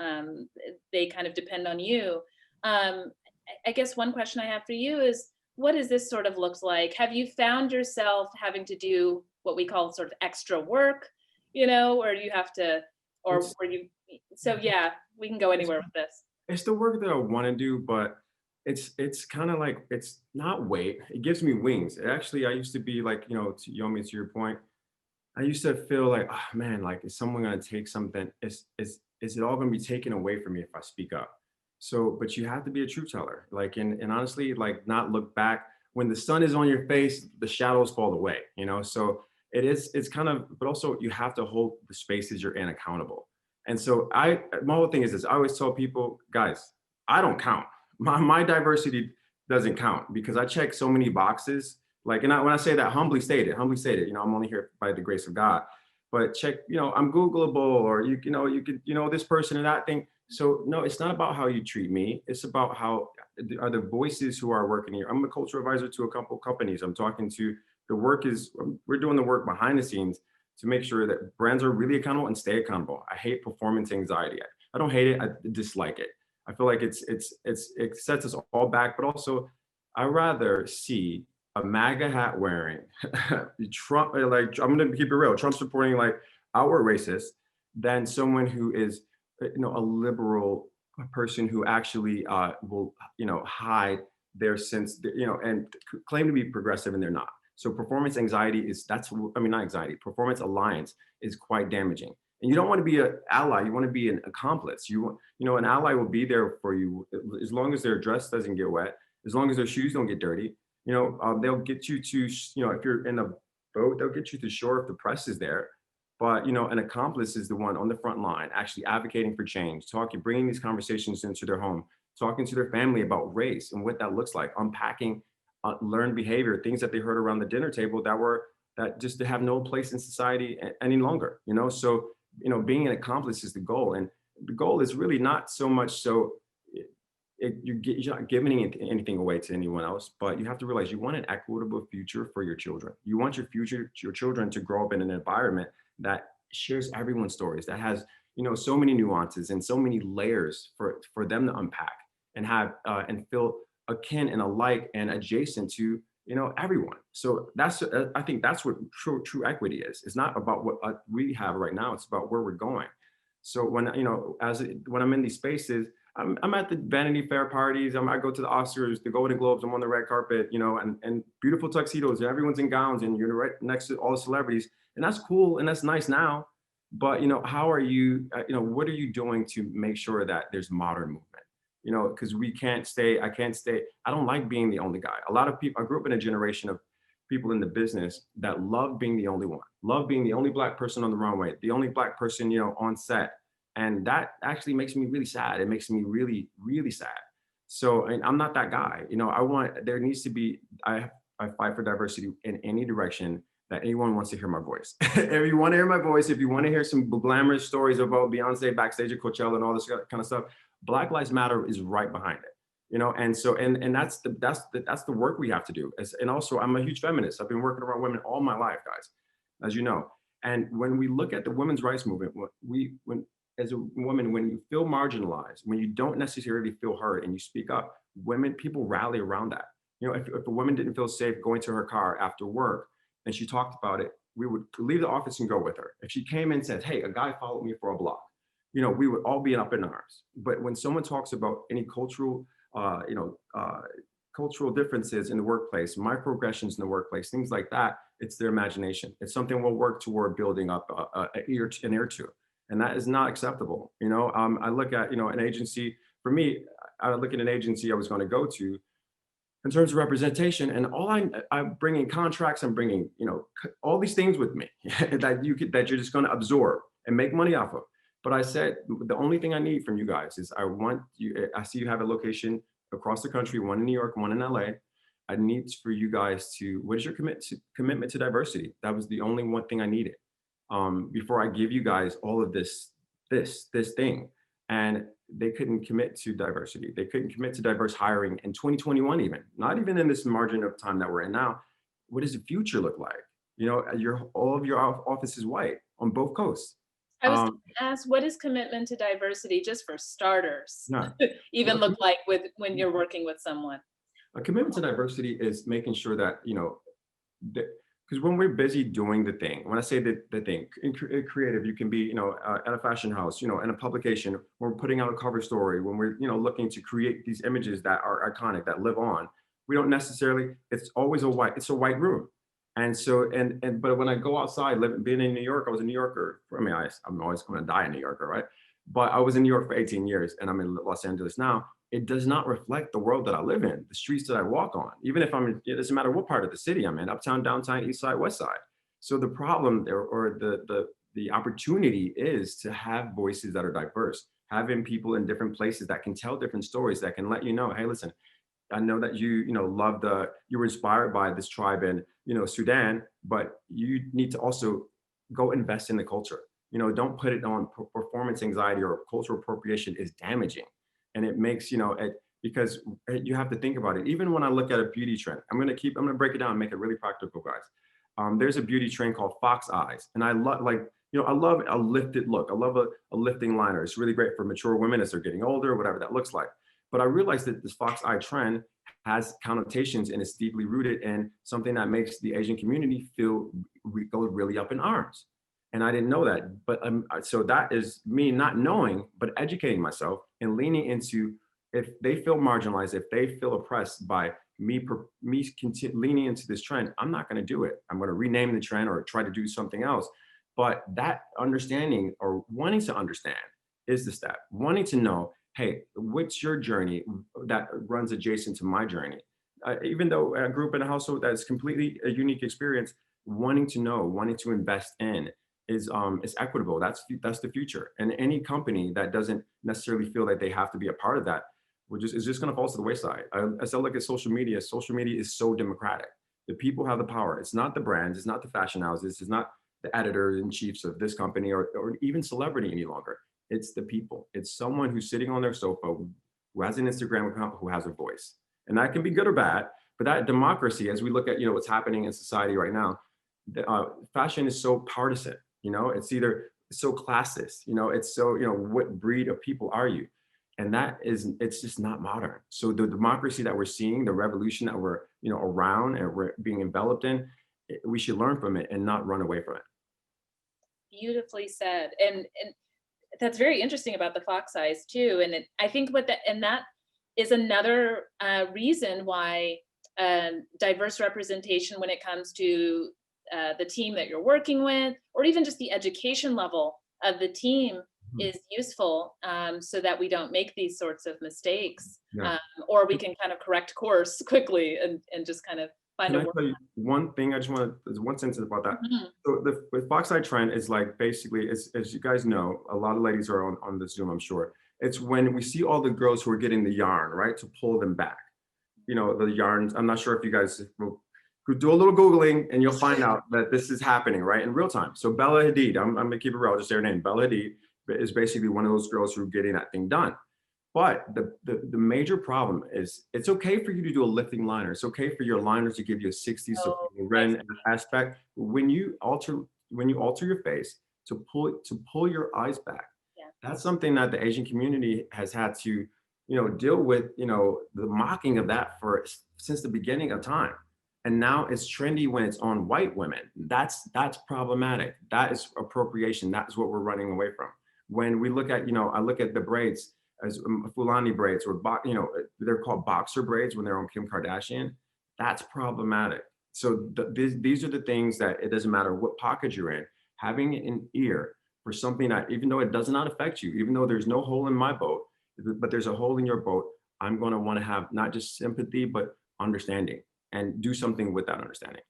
they kind of depend on you. I guess one question I have for you is, what does this sort of look like? Have you found yourself having to do what we call sort of extra work, you know, or you have to, or were you, so yeah, we can go anywhere with this. It's the work that I want to do, but it's kind of like, it's not weight. It gives me wings. Actually, I used to be like, you know, Yomi, to your point, I used to feel like, oh man, like, is someone going to take something? Is it all going to be taken away from me if I speak up? So, but you have to be a truth teller, like, and honestly, like, not look back. When the sun is on your face, the shadows fall away, you know? So it's kind of, but also you have to hold the spaces you're in accountable. And so my whole thing is this: I always tell people, guys, I don't count. My diversity doesn't count, because I check so many boxes. Like, and when I say that, humbly stated, you know, I'm only here by the grace of God. But check, you know, I'm Googleable, or you could, you know, this person and that thing. So no, it's not about how you treat me. It's about how are the voices who are working here. I'm a cultural advisor to a couple companies. I'm talking to, we're doing the work behind the scenes to make sure that brands are really accountable and stay accountable. I hate performance anxiety. I don't hate it, I dislike it. I feel like it sets us all back, but also I rather see a MAGA hat wearing Trump, like, I'm gonna keep it real, Trump supporting like outward racist, than someone who is, you know, a liberal person who actually will, you know, hide their sense, you know, and claim to be progressive and they're not. So performance anxiety not anxiety, performance alliance is quite damaging. And you don't want to be an ally, you want to be an accomplice. You know, an ally will be there for you as long as their dress doesn't get wet, as long as their shoes don't get dirty. You know, they'll get you to, you know, if you're in a boat, they'll get you to shore if the press is there. But, you know, an accomplice is the one on the front line, actually advocating for change, bringing these conversations into their home, talking to their family about race and what that looks like, unpacking learned behavior, things that they heard around the dinner table that just have no place in society any longer, you know? So, you know, being an accomplice is the goal. And the goal is really not so much so you're not giving anything away to anyone else, but you have to realize you want an equitable future for your children. You want your children to grow up in an environment that shares everyone's stories, that has, so many nuances and so many layers for them to unpack and have and feel akin and alike and adjacent to, everyone. So I think that's what true equity is. It's not about what we have right now. It's about where we're going. So when, when I'm in these spaces, I'm at the Vanity Fair parties. I go to the Oscars, the Golden Globes. I'm on the red carpet, and beautiful tuxedos. And everyone's in gowns, and you're right next to all the celebrities, and that's cool and that's nice now. But how are you? What are you doing to make sure that there's modern movement? Because I can't stay. I don't like being the only guy. A lot of people. I grew up in a generation of people in the business that love being the only one, love being the only Black person on the runway, the only Black person, on set. And that actually makes me really sad. It makes me really, really sad. So, and I'm not that guy. There needs to be, I fight for diversity in any direction that anyone wants to hear my voice. If you want to hear my voice, if you want to hear some glamorous stories about Beyoncé backstage at Coachella and all this kind of stuff, Black Lives Matter is right behind it. And so, and that's the work we have to do. And also, I'm a huge feminist. I've been working around women all my life, guys, as you know. And when we look at the women's rights movement, as a woman, when you feel marginalized, when you don't necessarily feel heard and you speak up, people rally around that. If a woman didn't feel safe going to her car after work and she talked about it, we would leave the office and go with her. If she came in and said, hey, a guy followed me for a block, we would all be up in arms. But when someone talks about any cultural, cultural differences in the workplace, microaggressions in the workplace, things like that, it's their imagination. It's something we'll work toward building up an ear to. And that is not acceptable. I look at, an agency, for me, I look at an agency I was going to go to in terms of representation, and all I'm bringing contracts, I'm bringing, all these things with me that you're just going to absorb and make money off of. But I said, the only thing I need from you guys is I see you have a location across the country, one in New York, one in LA. I need for you guys what is your commitment to diversity? That was the only one thing I needed. Before I give you guys all of this thing. And they couldn't commit to diversity. They couldn't commit to diverse hiring in 2021, not even in this margin of time that we're in now. What does the future look like? All of your office is white on both coasts. I was going to ask, what is commitment to diversity, just for starters, even look like when you're working with someone? A commitment to diversity is making sure that, because when we're busy doing the thing, when I say the thing, in creative, you can be, at a fashion house, in a publication, when we're putting out a cover story, when we're, looking to create these images that are iconic, that live on, we don't necessarily, it's always a white room. And so, but when I go outside, being in New York, I was a New Yorker. I mean, I'm always going to die a New Yorker, right? But I was in New York for 18 years and I'm in Los Angeles now. It does not reflect the world that I live in, the streets that I walk on, even if it doesn't matter what part of the city I'm in, uptown, downtown, east side, west side. So the problem there, or the opportunity, is to have voices that are diverse, having people in different places that can tell different stories, that can let you know, hey, listen, I know that you were inspired by this tribe in, Sudan, but you need to also go invest in the culture. Don't put it on performance anxiety, or cultural appropriation is damaging. And it makes, because you have to think about it. Even when I look at a beauty trend, I'm going to break it down and make it really practical, guys. There's a beauty trend called fox eyes. And I love, I love a lifted look. I love a lifting liner. It's really great for mature women as they're getting older, whatever that looks like. But I realized that this fox eye trend has connotations and is deeply rooted in something that makes the Asian community go really up in arms. And I didn't know that. But so that is me not knowing, but educating myself and leaning into, if they feel marginalized, if they feel oppressed by me leaning into this trend, I'm not going to do it. I'm going to rename the trend or try to do something else. But that understanding, or wanting to understand, is the step. Wanting to know, hey, what's your journey that runs adjacent to my journey? Even though I grew up in a household that's completely a unique experience, wanting to know, wanting to invest in is equitable. That's the future. And any company that doesn't necessarily feel like they have to be a part of that is just going to fall to the wayside. As I look at social media is so democratic. The people have the power. It's not the brands. It's not the fashion houses. It's not the editors-in-chiefs of this company or even celebrity any longer. It's the people. It's someone who's sitting on their sofa who has an Instagram account, who has a voice. And that can be good or bad, but that democracy, as we look at, what's happening in society right now, fashion is so partisan, it's either so classist, it's so, what breed of people are you? And it's just not modern. So the democracy that we're seeing, the revolution that we're, around and we're being enveloped in, we should learn from it and not run away from it. Beautifully said. And that's very interesting about the Fox eyes too. And I think that is another reason why diverse representation when it comes to the team that you're working with, or even just the education level of the team is useful, so that we don't make these sorts of mistakes, or we can kind of correct course quickly and just kind of find a Can I tell you one thing? There's one sentence about that. So the Fox eye trend is like, basically, as you guys know, a lot of ladies are on the Zoom, I'm sure. It's when we see all the girls who are getting the yarn, right, to pull them back. The yarns, I'm not sure if you guys will do a little Googling and you'll find out that this is happening, right, in real time. So Bella Hadid, I'm gonna keep it real, I'll just say her name. Bella Hadid is basically one of those girls who are getting that thing done. But the major problem is, it's okay for you to do a lifting liner. It's okay for your liners to give you a 60s Ren aspect. When you alter your face to pull your eyes back, that's something that the Asian community has had to, deal with, the mocking of that since the beginning of time. And now it's trendy when it's on white women. That's problematic. That is appropriation. That's what we're running away from. When we look at, I look at the braids as Fulani braids, or they're called boxer braids when they're on Kim Kardashian. That's problematic. So these are the things that it doesn't matter what pocket you're in, having an ear for something that, even though it does not affect you, even though there's no hole in my boat, but there's a hole in your boat, I'm going to want to have not just sympathy, but understanding, and do something with that understanding.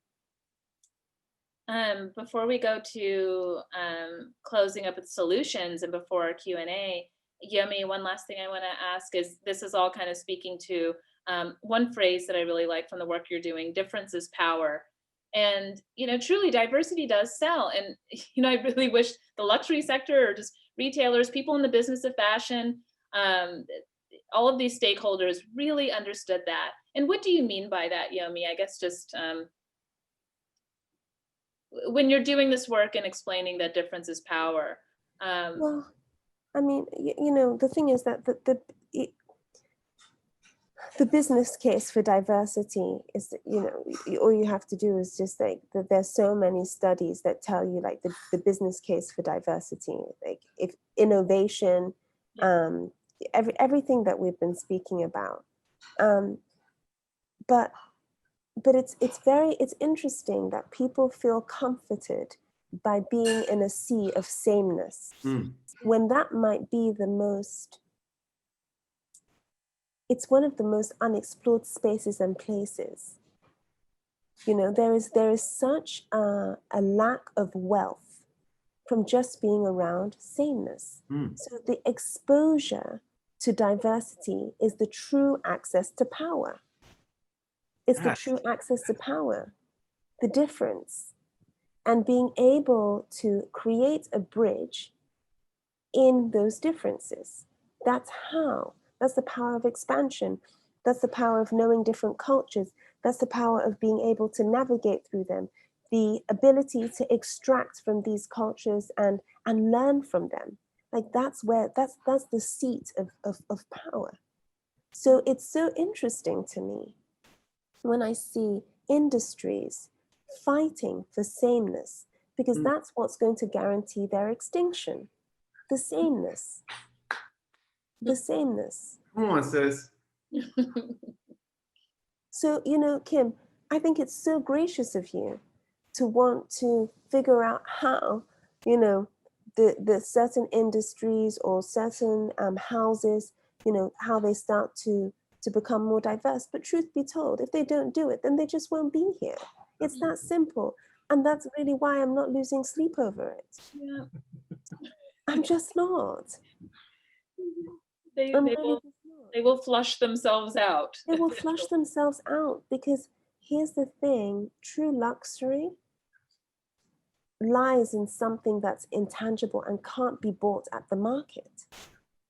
Before we go to closing up with solutions and before our Q&A, Yomi, one last thing I want to ask is, this is all kind of speaking to one phrase that I really like from the work you're doing: difference is power. And, truly diversity does sell. And, I really wish the luxury sector, or just retailers, people in the business of fashion, all of these stakeholders really understood that. And what do you mean by that, Yomi? I guess just when you're doing this work and explaining that difference is power. Well, I mean, the thing is that the business case for diversity is that, all you have to do is just like that. There's so many studies that tell you like the business case for diversity, like if innovation, everything that we've been speaking about. But it's interesting that people feel comforted by being in a sea of sameness, when that might be it's one of the most unexplored spaces and places. There is such a lack of wealth from just being around sameness. So the exposure to diversity is the true access to power. It's the true access to power, the difference, and being able to create a bridge in those differences. That's the power of expansion. That's the power of knowing different cultures. That's the power of being able to navigate through them, the ability to extract from these cultures and learn from them. Like that's the seat of power. So it's so interesting to me when I see industries fighting for sameness, because that's what's going to guarantee their extinction. The sameness. The sameness. Come on, sis. So, Kim, I think it's so gracious of you to want to figure out how, the certain industries or certain houses, how they start to become more diverse. But truth be told, if they don't do it, then they just won't be here. It's that simple. And that's really why I'm not losing sleep over it. Yeah. I'm just not. They will flush themselves out. They will flush themselves out, because here's the thing: true luxury lies in something that's intangible and can't be bought at the market.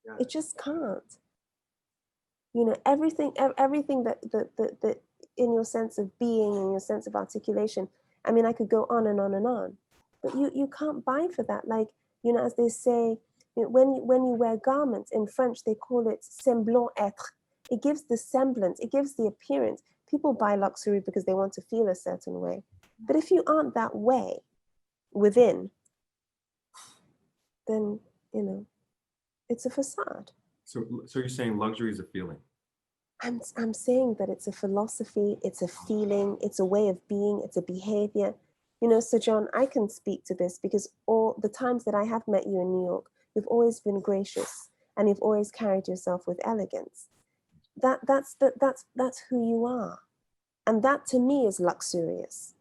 Yeah. It just can't. you know, everything that in your sense of being, in your sense of articulation. I mean, I could go on and on and on, but you can't buy for that. Like, you know, as they say, you know, when you wear garments in French, they call it semblant être. It gives the semblance, it gives the appearance. People buy luxury because they want to feel a certain way. But if you aren't that way within, then, you know, it's a facade. So you're saying luxury is a feeling? I'm saying that it's a philosophy, it's a feeling, it's a way of being, it's a behavior. You know, Sir John, I can speak to this because all the times that I have met you in New York, you've always been gracious and you've always carried yourself with elegance. That's who you are. And that to me is luxurious.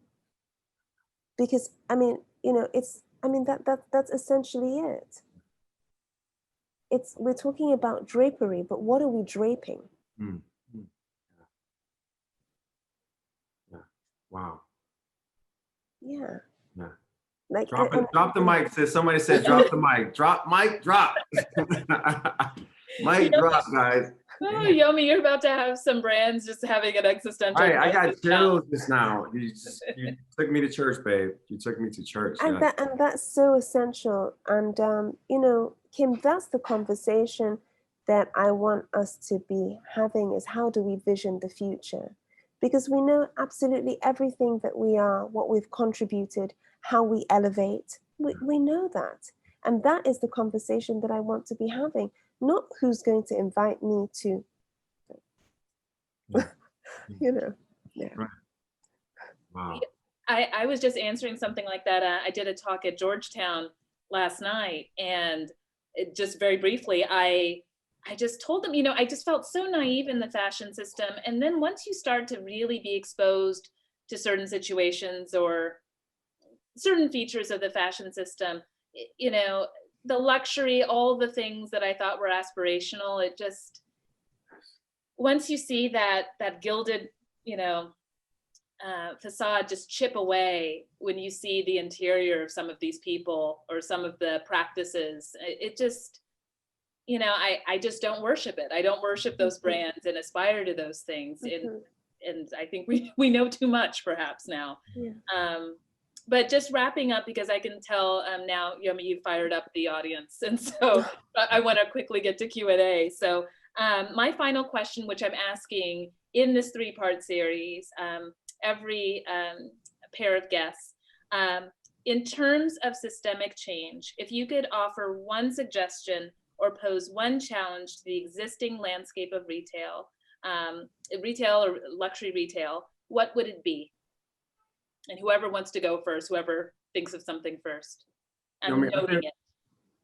Because I mean, you know, that's essentially it. We're talking about drapery, but what are we draping? Mm. Yeah. Wow. Yeah. Yeah. Like drop the mic. Somebody said drop the mic. Drop mic. Drop. Mic drop, guys. Oh, Yomi, you're about to have some brands just having an existential. All right, I got chills just now. You took me to church, babe. You took me to church. And yeah. that's so essential. And you know, Kim, that's the conversation that I want us to be having, is how do we vision the future? Because we know absolutely everything that we are, what we've contributed, how we elevate. We know that. And that is the conversation that I want to be having, not who's going to invite me to, you know. Yeah. Right. Wow. I was just answering something like that. I did a talk at Georgetown last night, and just very briefly, I just told them, you know, I just felt so naive in the fashion system. And then once you start to really be exposed to certain situations or certain features of the fashion system, you know, the luxury, all the things that I thought were aspirational, it just, once you see that gilded, you know, facade just chip away when you see the interior of some of these people or some of the practices, it just, you know, I just don't worship it. I don't worship those brands and aspire to those things. And I think we know too much perhaps now. Yeah. But just wrapping up, because I can tell now, Yomi, you fired up the audience. And so I want to quickly get to Q&A. So my final question, which I'm asking in this 3-part series, every pair of guests, in terms of systemic change, if you could offer one suggestion or pose one challenge to the existing landscape of retail, retail or luxury retail, what would it be? And whoever wants to go first, whoever thinks of something first. I'm noting it.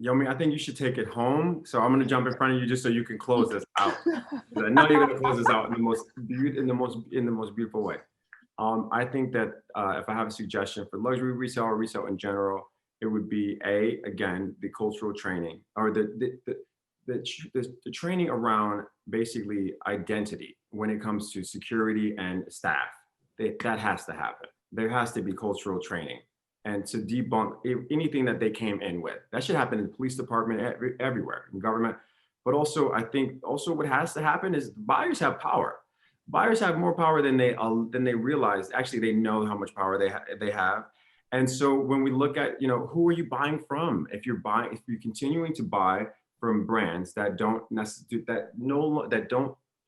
Yomi, I think you should take it home. So I'm going to jump in front of you just so you can close this out. I know you're going to close this out in the most beautiful way. I think that if I have a suggestion for luxury resale or resale in general, it would be again, the cultural training, or the training around basically identity when it comes to security and staff. That has to happen. There has to be cultural training, and to debunk anything that they came in with. That should happen in the police department, everywhere, in government. But also, I think what has to happen is buyers have power. Buyers have more power than they realize. Actually, they know how much power they have. And so when we look at, you know, who are you buying from? If you're continuing to buy from brands that don't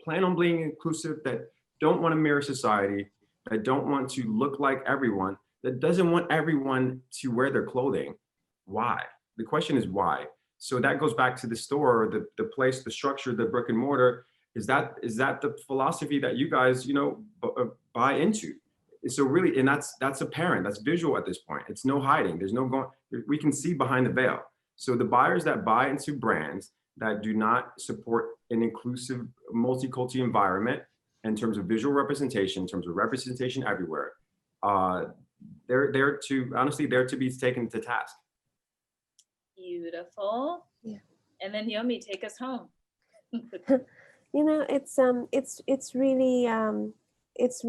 plan on being inclusive, that don't want to mirror society, that don't want to look like everyone, that doesn't want everyone to wear their clothing, why? The question is why. So that goes back to the store, the place, the structure, the brick and mortar. Is that the philosophy that you guys, you know, buy into? So really, and that's apparent, that's visual at this point. It's no hiding, there's no going, we can see behind the veil. So the buyers that buy into brands that do not support an inclusive multicultural environment in terms of visual representation, in terms of representation everywhere, they're to be taken to task. Beautiful. Yeah. And then Yomi, take us home. You know, it's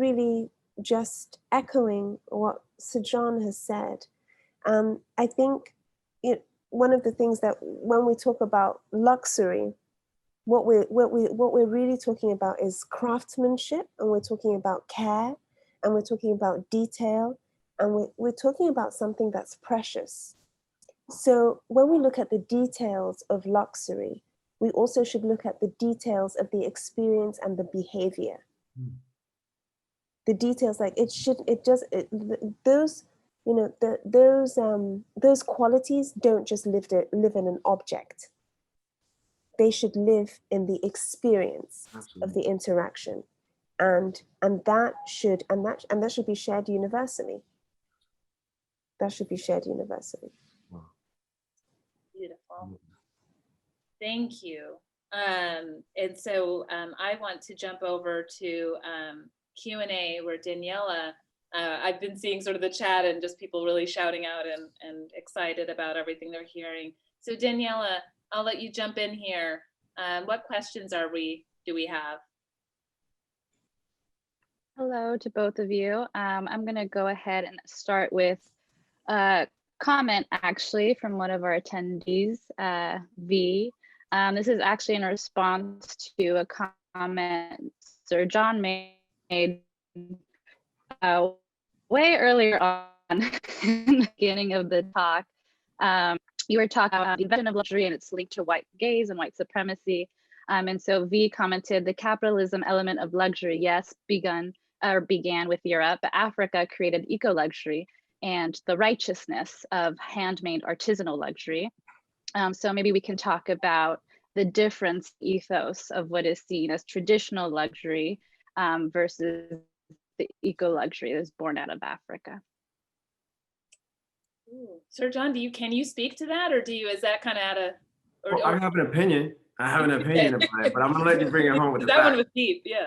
really just echoing what Sir John has said. I think one of the things that when we talk about luxury, what we're really talking about is craftsmanship, and we're talking about care, and we're talking about detail, and we're talking about something that's precious. So when we look at the details of luxury, we also should look at the details of the experience and the behavior. The details, like those, you know, those qualities don't just live in an object. They should live in the experience of the interaction, and that should be shared universally. That should be shared universally. Beautiful. Thank you. And so I want to jump over to Q&A, where Daniela, I've been seeing sort of the chat and just people really shouting out and excited about everything they're hearing. So Daniela, I'll let you jump in here. What questions do we have? Hello to both of you. I'm going to go ahead and start with a comment actually from one of our attendees, V. This is actually in response to a comment Sir John made way earlier on in the beginning of the talk. You were talking about the invention of luxury and its linked to white gaze and white supremacy. And so V commented, the capitalism element of luxury, yes, began with Europe, but Africa created eco-luxury and the righteousness of handmade artisanal luxury. So maybe we can talk about the difference ethos of what is seen as traditional luxury versus the eco-luxury that is born out of Africa. Ooh. Sir John, can you speak to that, or is that kind of at a? Well, I have an opinion. About it, but I'm gonna let you bring it home with the that one was deep, yeah.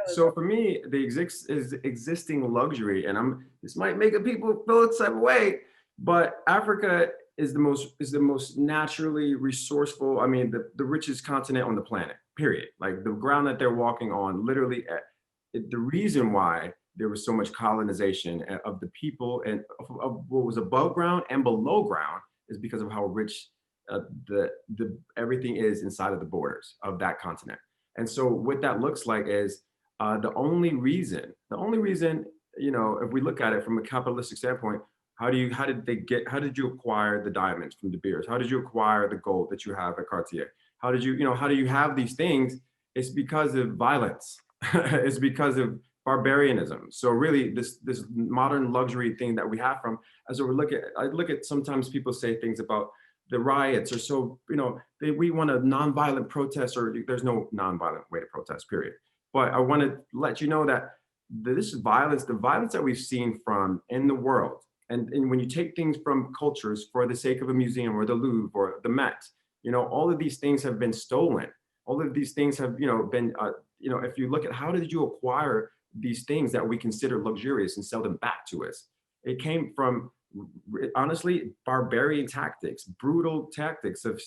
So for me, the existing luxury, and this might make people feel the type of way, but Africa is the most naturally resourceful. I mean, the richest continent on the planet. Period. Like the ground that they're walking on, literally, the reason why there was so much colonization of the people and of what was above ground and below ground is because of how rich everything is inside of the borders of that continent. And so what that looks like is the only reason, you know, if we look at it from a capitalistic standpoint, how did you acquire the diamonds from De Beers? How did you acquire the gold that you have at Cartier? How do you have these things? It's because of violence. It's because of barbarianism. So really this modern luxury thing that we have from, as we look at sometimes people say things about the riots are so, you know, we want a nonviolent protest, or there's no nonviolent way to protest, period. But I want to let you know that this violence, the violence that we've seen from in the world, and when you take things from cultures for the sake of a museum or the Louvre or the Met, you know, all of these things have been stolen. All of these things have, you know, been, you know, if you look at how did you acquire these things that we consider luxurious and sell them back to us? It came from, honestly, barbarian tactics, brutal tactics of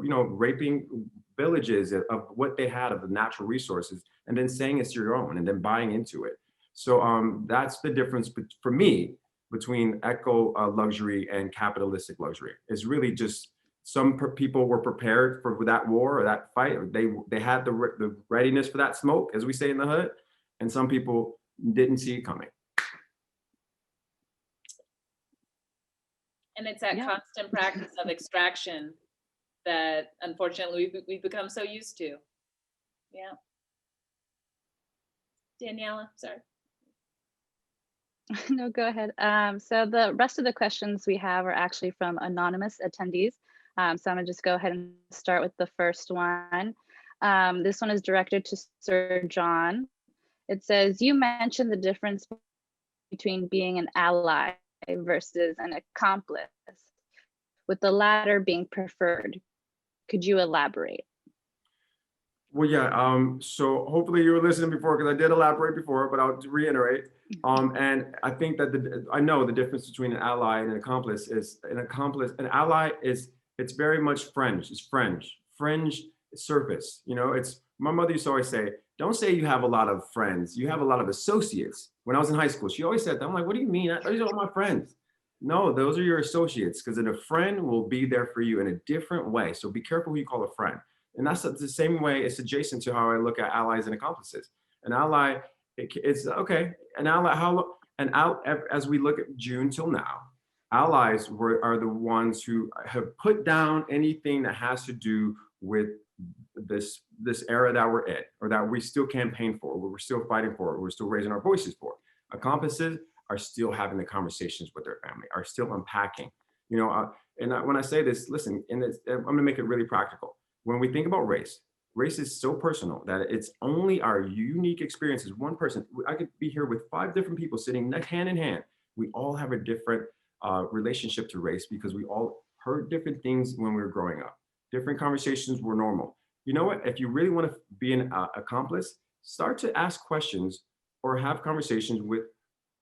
you know, raping villages of what they had of the natural resources, and then saying it's your own, and then buying into it. So that's the difference for me between eco luxury and capitalistic luxury. It's really just some people were prepared for that war or that fight. They had the readiness for that smoke, as we say in the hood, and some people didn't see it coming. And it's that constant practice of extraction that unfortunately we've become so used to. Yeah. Daniela, sorry. No, go ahead. So the rest of the questions we have are actually from anonymous attendees. So I'm gonna just go ahead and start with the first one. This one is directed to Sir John. It says, you mentioned the difference between being an ally versus an accomplice, with the latter being preferred. Could you elaborate? Well, yeah, so hopefully you were listening before, because I did elaborate before, but I'll reiterate. And I think that I know the difference between an ally and an accomplice is an ally is, it's very much fringe, it's fringe surface. You know, it's, my mother used to always say, don't say you have a lot of friends, you have a lot of associates. When I was in high school, she always said that. I'm like, what do you mean? Those are all my friends. No, those are your associates, because then a friend will be there for you in a different way. So be careful who you call a friend. And that's the same way it's adjacent to how I look at allies and accomplices. An ally, it's okay, an ally, as we look at June till now, allies are the ones who have put down anything that has to do with this era that we're in, or that we still campaign for, we're still fighting for, we're still raising our voices for. Accomplices are still having the conversations with their family, are still unpacking. When I say this, listen, and I'm gonna make it really practical. When we think about race is so personal that it's only our unique experiences. One person, I could be here with 5 different people sitting hand in hand. We all have a different relationship to race because we all heard different things when we were growing up. Different conversations were normal. You know what? If you really want to be an accomplice, start to ask questions or have conversations with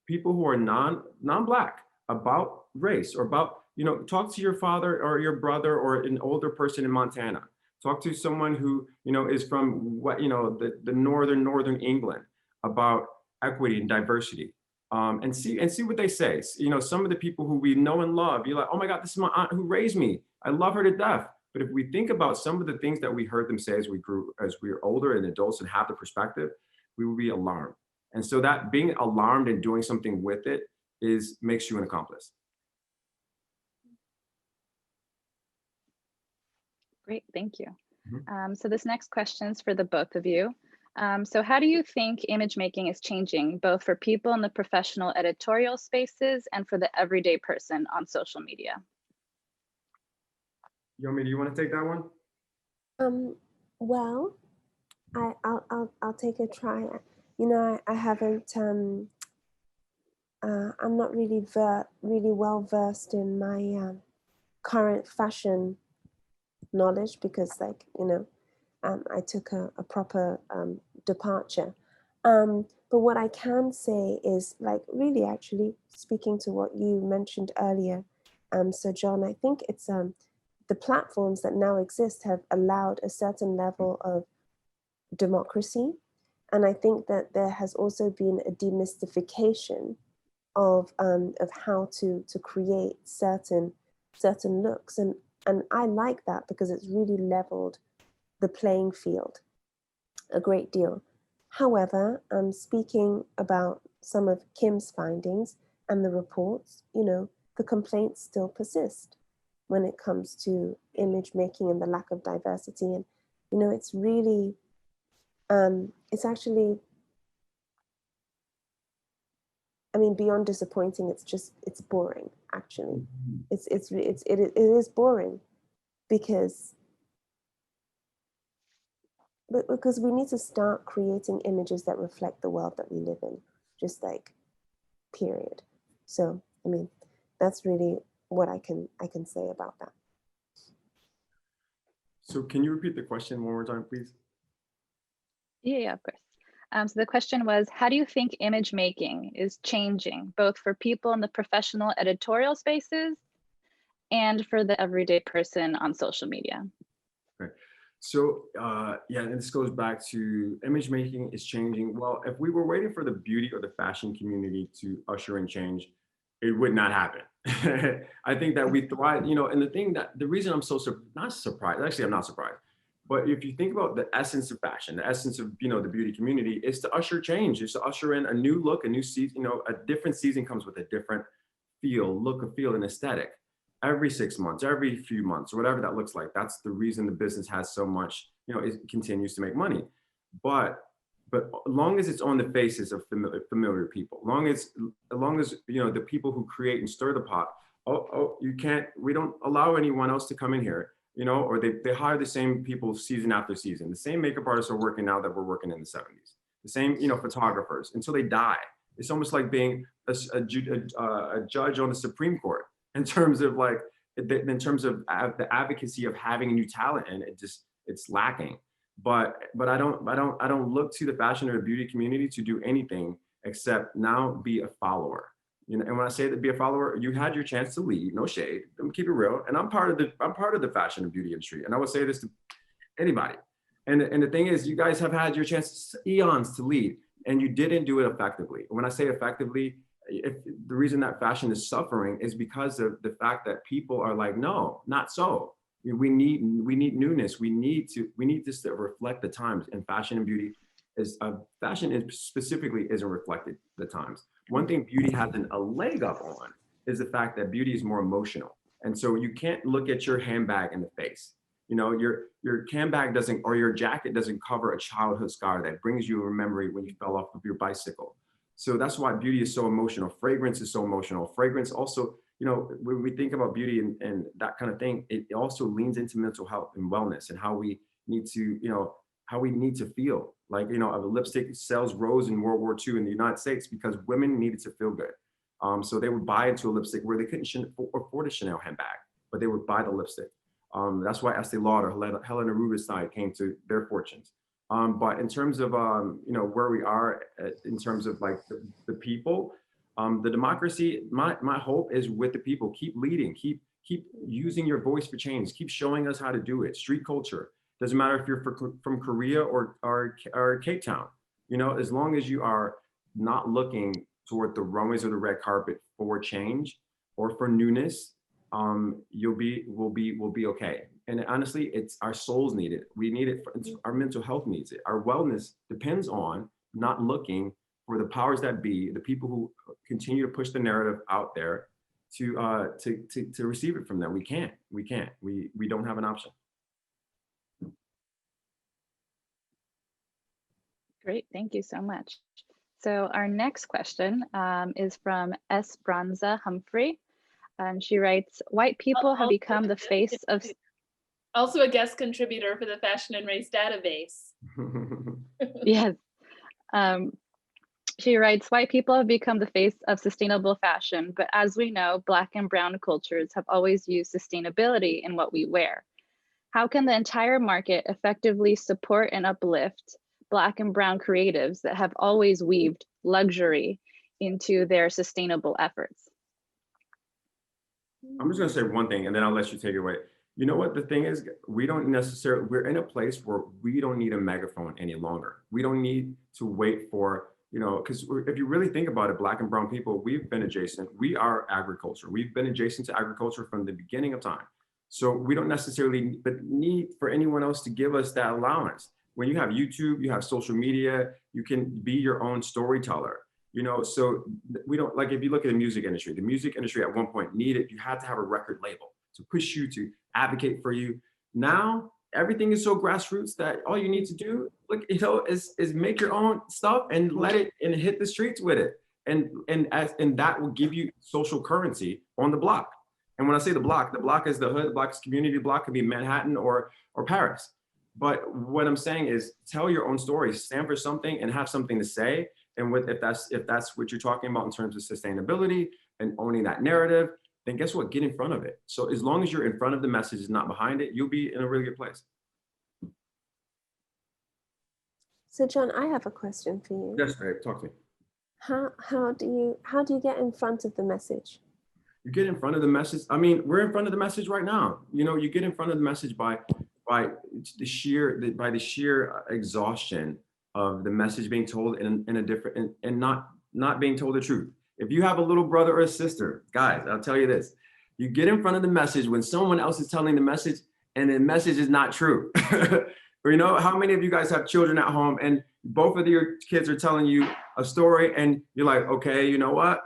people who are non-Black about race, or about, talk to your father or your brother or an older person in Montana. Talk to someone who, is from the northern England about equity and diversity. And see what they say. Some of the people who we know and love, you're like, oh my God, this is my aunt who raised me. I love her to death. But if we think about some of the things that we heard them say as we were older and adults and have the perspective, we will be alarmed. And so that being alarmed and doing something with it makes you an accomplice. Great, thank you. So this next question is for the both of you. So how do you think image making is changing, both for people in the professional editorial spaces and for the everyday person on social media? Yomi, do you want to take that one? Well, I'll take a try. I haven't. I'm not really well versed in my current fashion knowledge because, I took a proper departure. But what I can say is, really actually speaking to what you mentioned earlier, so John, I think it's the platforms that now exist have allowed a certain level of democracy. And I think that there has also been a demystification of how to create certain looks. And I like that because it's really leveled the playing field a great deal. However, speaking about some of Kim's findings and the reports, the complaints still persist when it comes to image making and the lack of diversity. And, it's really, it's actually, beyond disappointing, it's boring, actually. It is boring because we need to start creating images that reflect the world that we live in, just period. So, that's really what I can say about that. So can you repeat the question one more time, please? Yeah, of course. So the question was, how do you think image making is changing, both for people in the professional editorial spaces and for the everyday person on social media? Okay. So and this goes back to image making is changing. Well, if we were waiting for the beauty or the fashion community to usher in change, it would not happen. I think that we thrive, and the reason I'm so not surprised, actually I'm not surprised, but if you think about the essence of fashion, the essence of, the beauty community is to usher change, is to usher in a new look, a new season, a different season comes with a different look, and aesthetic. Every 6 months, every few months, or whatever that looks like. That's the reason the business has so much, it continues to make money. But as long as it's on the faces of familiar people, as long as the people who create and stir the pot, we don't allow anyone else to come in here, or they hire the same people season after season. The same makeup artists are working now that were working in the 70s. The same, photographers until they die. It's almost like being a judge on the Supreme Court in terms of the advocacy of having new talent, and it's lacking. But I don't look to the fashion or the beauty community to do anything except now be a follower. And when I say that be a follower, you had your chance to lead, no shade. I'm gonna keep it real. And I'm part of the fashion and beauty industry. And I would say this to anybody. And the thing is, you guys have had your chance eons to lead, and you didn't do it effectively. When I say effectively, the reason that fashion is suffering is because of the fact that people are like, no, not so. We need newness. We need this to reflect the times. And fashion and beauty specifically isn't reflected the times. One thing beauty has a leg up on is the fact that beauty is more emotional. And so you can't look at your handbag in the face. You know, your handbag doesn't, or your jacket doesn't cover a childhood scar that brings you a memory when you fell off of your bicycle. So that's why beauty is so emotional. Fragrance is so emotional. Fragrance also, you know, when we think about beauty and that kind of thing, it also leans into mental health and wellness and how we need to, you know, how we need to feel. Like, you know, a lipstick sales rose in World War II in the United States because women needed to feel good. So they would buy into a lipstick where they couldn't afford a Chanel handbag, but they would buy the lipstick. That's why Estée Lauder, Helena Rubinstein came to their fortunes. But in terms of, you know, where we are in terms of like the people, the democracy, my hope is with the people. Keep leading, keep using your voice for change, keep showing us how to do it. Street culture, doesn't matter if you're from Korea or Cape Town, you know, as long as you are not looking toward the runways or the red carpet for change or for newness, we'll be okay. And honestly, it's our souls need it. We need it. Our mental health needs it. Our wellness depends on not looking for the powers that be, the people who continue to push the narrative out there to receive it from them. We can't. We don't have an option. Great, thank you so much. So our next question is from Esperanza Humphrey. She writes, white people have become the face of... Also a guest contributor for the Fashion and Race database. Yes. She writes, white people have become the face of sustainable fashion, but as we know, Black and brown cultures have always used sustainability in what we wear. How can the entire market effectively support and uplift Black and brown creatives that have always weaved luxury into their sustainable efforts? I'm just gonna say one thing and then I'll let you take it away. You know what the thing is, we're in a place where we don't need a megaphone any longer. We don't need to wait for, you know, because if you really think about it, Black and brown people, we've been adjacent. We are agriculture. We've been adjacent to agriculture from the beginning of time. So we don't necessarily need for anyone else to give us that allowance. When you have YouTube, you have social media, you can be your own storyteller. You know, so we don't, like, if you look at the music industry at one point you had to have a record label to push you, to advocate for you. Now, everything is so grassroots that all you need to do, look, you know, is make your own stuff and let it and hit the streets with it. And that will give you social currency on the block. And when I say the block is the hood, the block is community, the block could be Manhattan or Paris. But what I'm saying is tell your own story, stand for something and have something to say. And if that's what you're talking about in terms of sustainability and owning that narrative, then guess what? Get in front of it. So as long as you're in front of the message, not behind it, you'll be in a really good place. So John, I have a question for you. Yes, babe, talk to me. How do you get in front of the message? You get in front of the message. I mean, we're in front of the message right now. You know, you get in front of the message by the sheer exhaustion of the message being told in a different and not being told the truth. If you have a little brother or a sister, guys, I'll tell you this, you get in front of the message when someone else is telling the message and the message is not true. You know, how many of you guys have children at home and both of your kids are telling you a story and you're like, okay, you know what?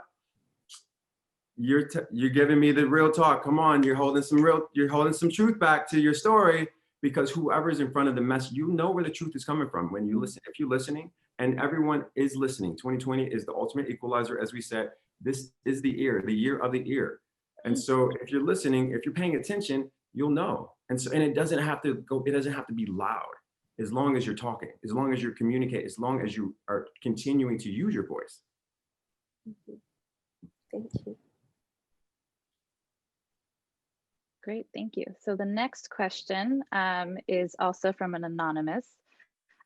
You're giving me the real talk. Come on, you're holding some truth back to your story, because whoever's in front of the message, you know where the truth is coming from when you listen. If you're listening, and everyone is listening, 2020 is the ultimate equalizer. As we said, this is the year of the ear. And so if you're listening, if you're paying attention, you'll know. And it doesn't have to be loud, as long as you're talking, as long as you're communicating, as long as you are continuing to use your voice. Thank you. Great, thank you. So the next question is also from an anonymous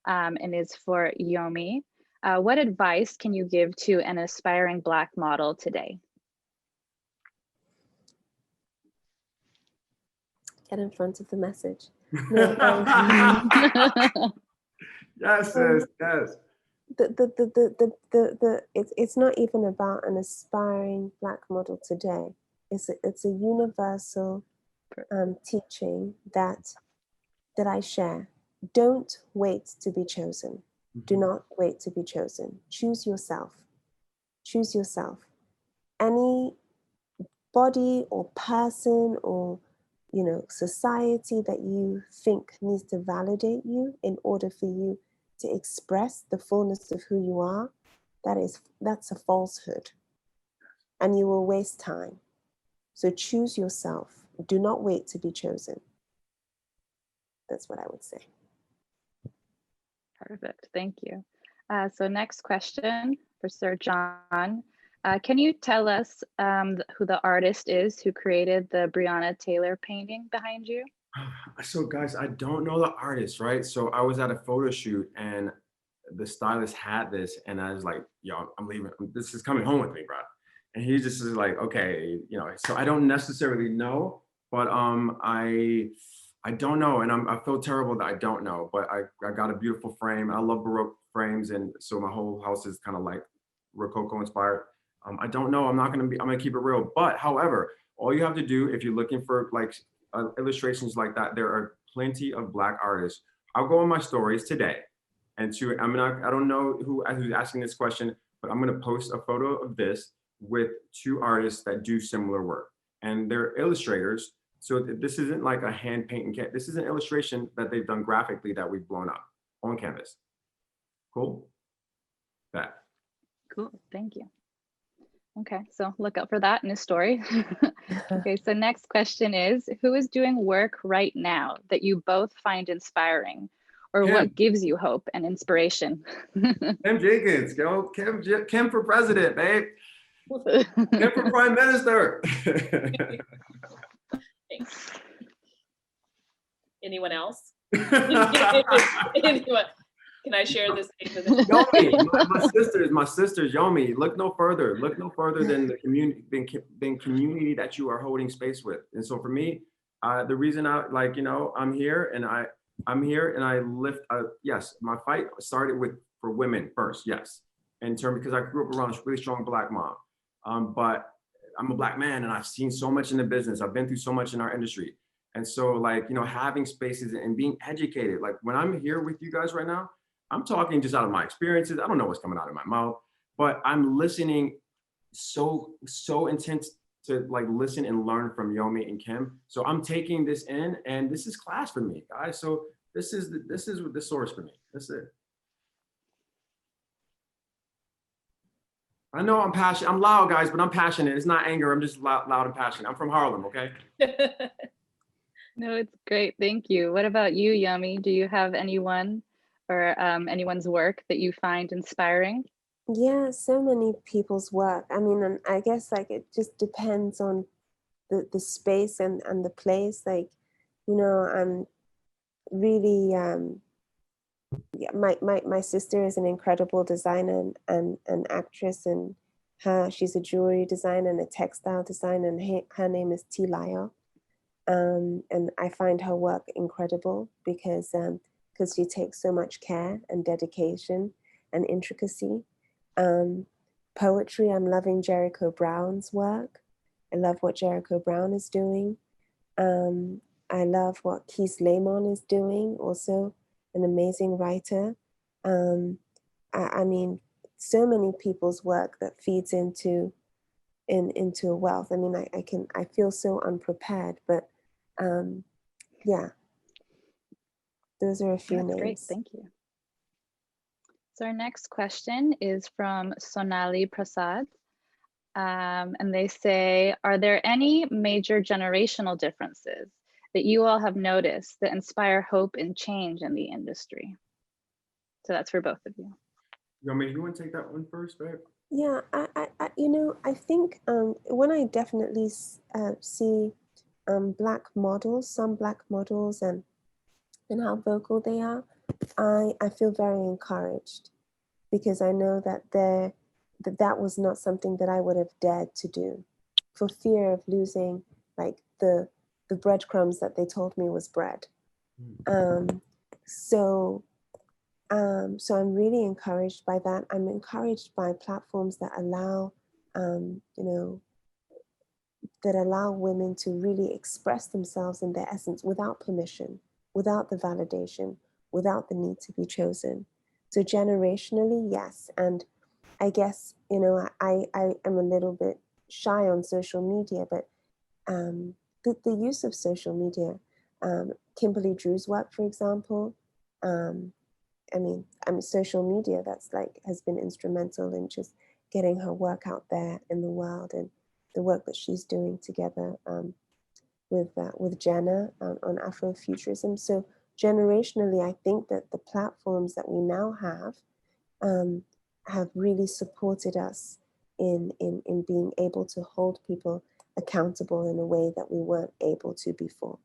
and is for Yomi. What advice can you give to an aspiring Black model today? Get in front of the message. Yes, sis, yes. It's not even about an aspiring Black model today. It's a universal teaching that I share. Don't wait to be chosen. Do not wait to be chosen. Choose yourself. Choose yourself. Any body or person or, you know, society that you think needs to validate you in order for you to express the fullness of who you are, that's a falsehood. And you will waste time. So choose yourself. Do not wait to be chosen. That's what I would say. Perfect, thank you. So next question for Sir John. Can you tell us who the artist is who created the Breonna Taylor painting behind you? So guys, I don't know the artist, right? So I was at a photo shoot and the stylist had this and I was like, yo, I'm leaving. This is coming home with me, bro. And he just is like, okay, you know, so I don't necessarily know, but I don't know. And I feel terrible that I don't know, but I got a beautiful frame. I love Baroque frames. And so my whole house is kind of like Rococo inspired. I don't know. I'm gonna keep it real. But however, all you have to do if you're looking for like illustrations like that, there are plenty of Black artists. I'll go on my stories today, and I don't know who's asking this question, but I'm gonna post a photo of this with 2 artists that do similar work, and they're illustrators. So this isn't like a hand painting kit. This is an illustration that they've done graphically that we've blown up on canvas. Cool. That. Cool, thank you. Okay, so look out for that in his story. Okay, so next question is, who is doing work right now that you both find inspiring, or Kim. what gives you hope and inspiration? Kim Jenkins, go Kim for president, babe. Kim for prime minister. Thanks. Anyone else? Anyone? Can I share this? Yomi, my sisters, Yomi, look no further than the community that you are holding space with. And so for me, the reason I'm here and I lift, yes, my fight started for women first, yes. Because I grew up around a really strong Black mom. But I'm a Black man and I've seen so much in the business. I've been through so much in our industry. And so having spaces and being educated, like when I'm here with you guys right now, I'm talking just out of my experiences. I don't know what's coming out of my mouth, but I'm listening so intense to listen and learn from Yomi and Kim. So I'm taking this in, and this is class for me, guys. So this is the source for me. That's it. I know I'm passionate. I'm loud, guys, but I'm passionate. It's not anger. I'm just loud and passionate. I'm from Harlem, okay? No, it's great. Thank you. What about you, Yomi? Do you have anyone or anyone's work that you find inspiring? Yeah, so many people's work. I mean, and I guess it just depends on the space and the place. I'm really yeah, my sister is an incredible designer and an actress, and she's a jewelry designer and a textile designer, and her name is Tilbury. And I find her work incredible because she takes so much care and dedication and intricacy. Poetry, I'm loving Jericho Brown's work. I love what Jericho Brown is doing. I love what Keith Lemon is doing, also an amazing writer. I mean, so many people's work that feeds into a wealth. I mean, I feel so unprepared, but yeah, those are a few names. Great, thank you. So our next question is from Sonali Prasad. And they say, are there any major generational differences that you all have noticed that inspire hope and change in the industry? So that's for both of you. Yomi, you want to take that one first, babe? Yeah, I think when I definitely see Black models, some Black models, and how vocal they are, I feel very encouraged, because I know that that was not something that I would have dared to do, for fear of losing the breadcrumbs that they told me was bread. So I'm really encouraged by that. I'm encouraged by platforms that allow that allow women to really express themselves in their essence without permission, without the validation, without the need to be chosen. So generationally, yes. And I guess, you know, I am a little bit shy on social media, but the use of social media, Kimberly Drew's work, for example, I mean, social media that's like has been instrumental in just getting her work out there in the world, and the work that she's doing together with Jenna on Afrofuturism. So generationally, I think that the platforms that we now have really supported us in being able to hold people accountable in a way that we weren't able to before.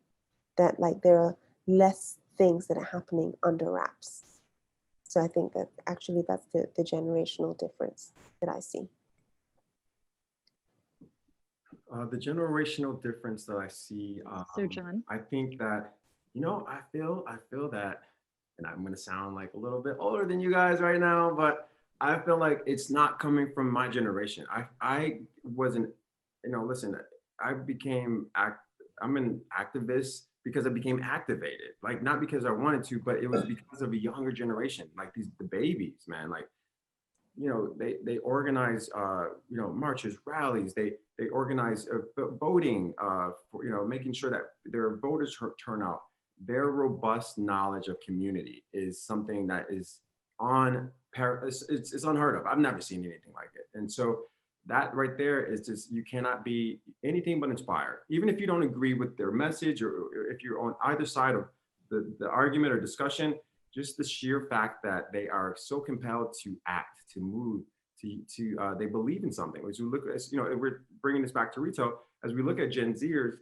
That like there are less things that are happening under wraps. So I think that actually that's the generational difference that I see. The generational difference that I see, Sir John. I think that, you know, I feel that, and I'm gonna sound like a little bit older than you guys right now, but I feel like it's not coming from my generation. I wasn't, you know, listen, I'm an activist because I became activated, like not because I wanted to, but it was because of a younger generation, like the babies, man, like, you know, they organize, you know, marches, rallies, they organize voting, for, you know, making sure that their voters turn out. Their robust knowledge of community is something that is it's unheard of. I've never seen anything like it. And so that right there is just, you cannot be anything but inspired, even if you don't agree with their message, or if you're on either side of the argument or discussion. Just the sheer fact that they are so compelled to act, to move, they believe in something. As we look at, you know, we're bringing this back to retail, as we look at Gen Zers,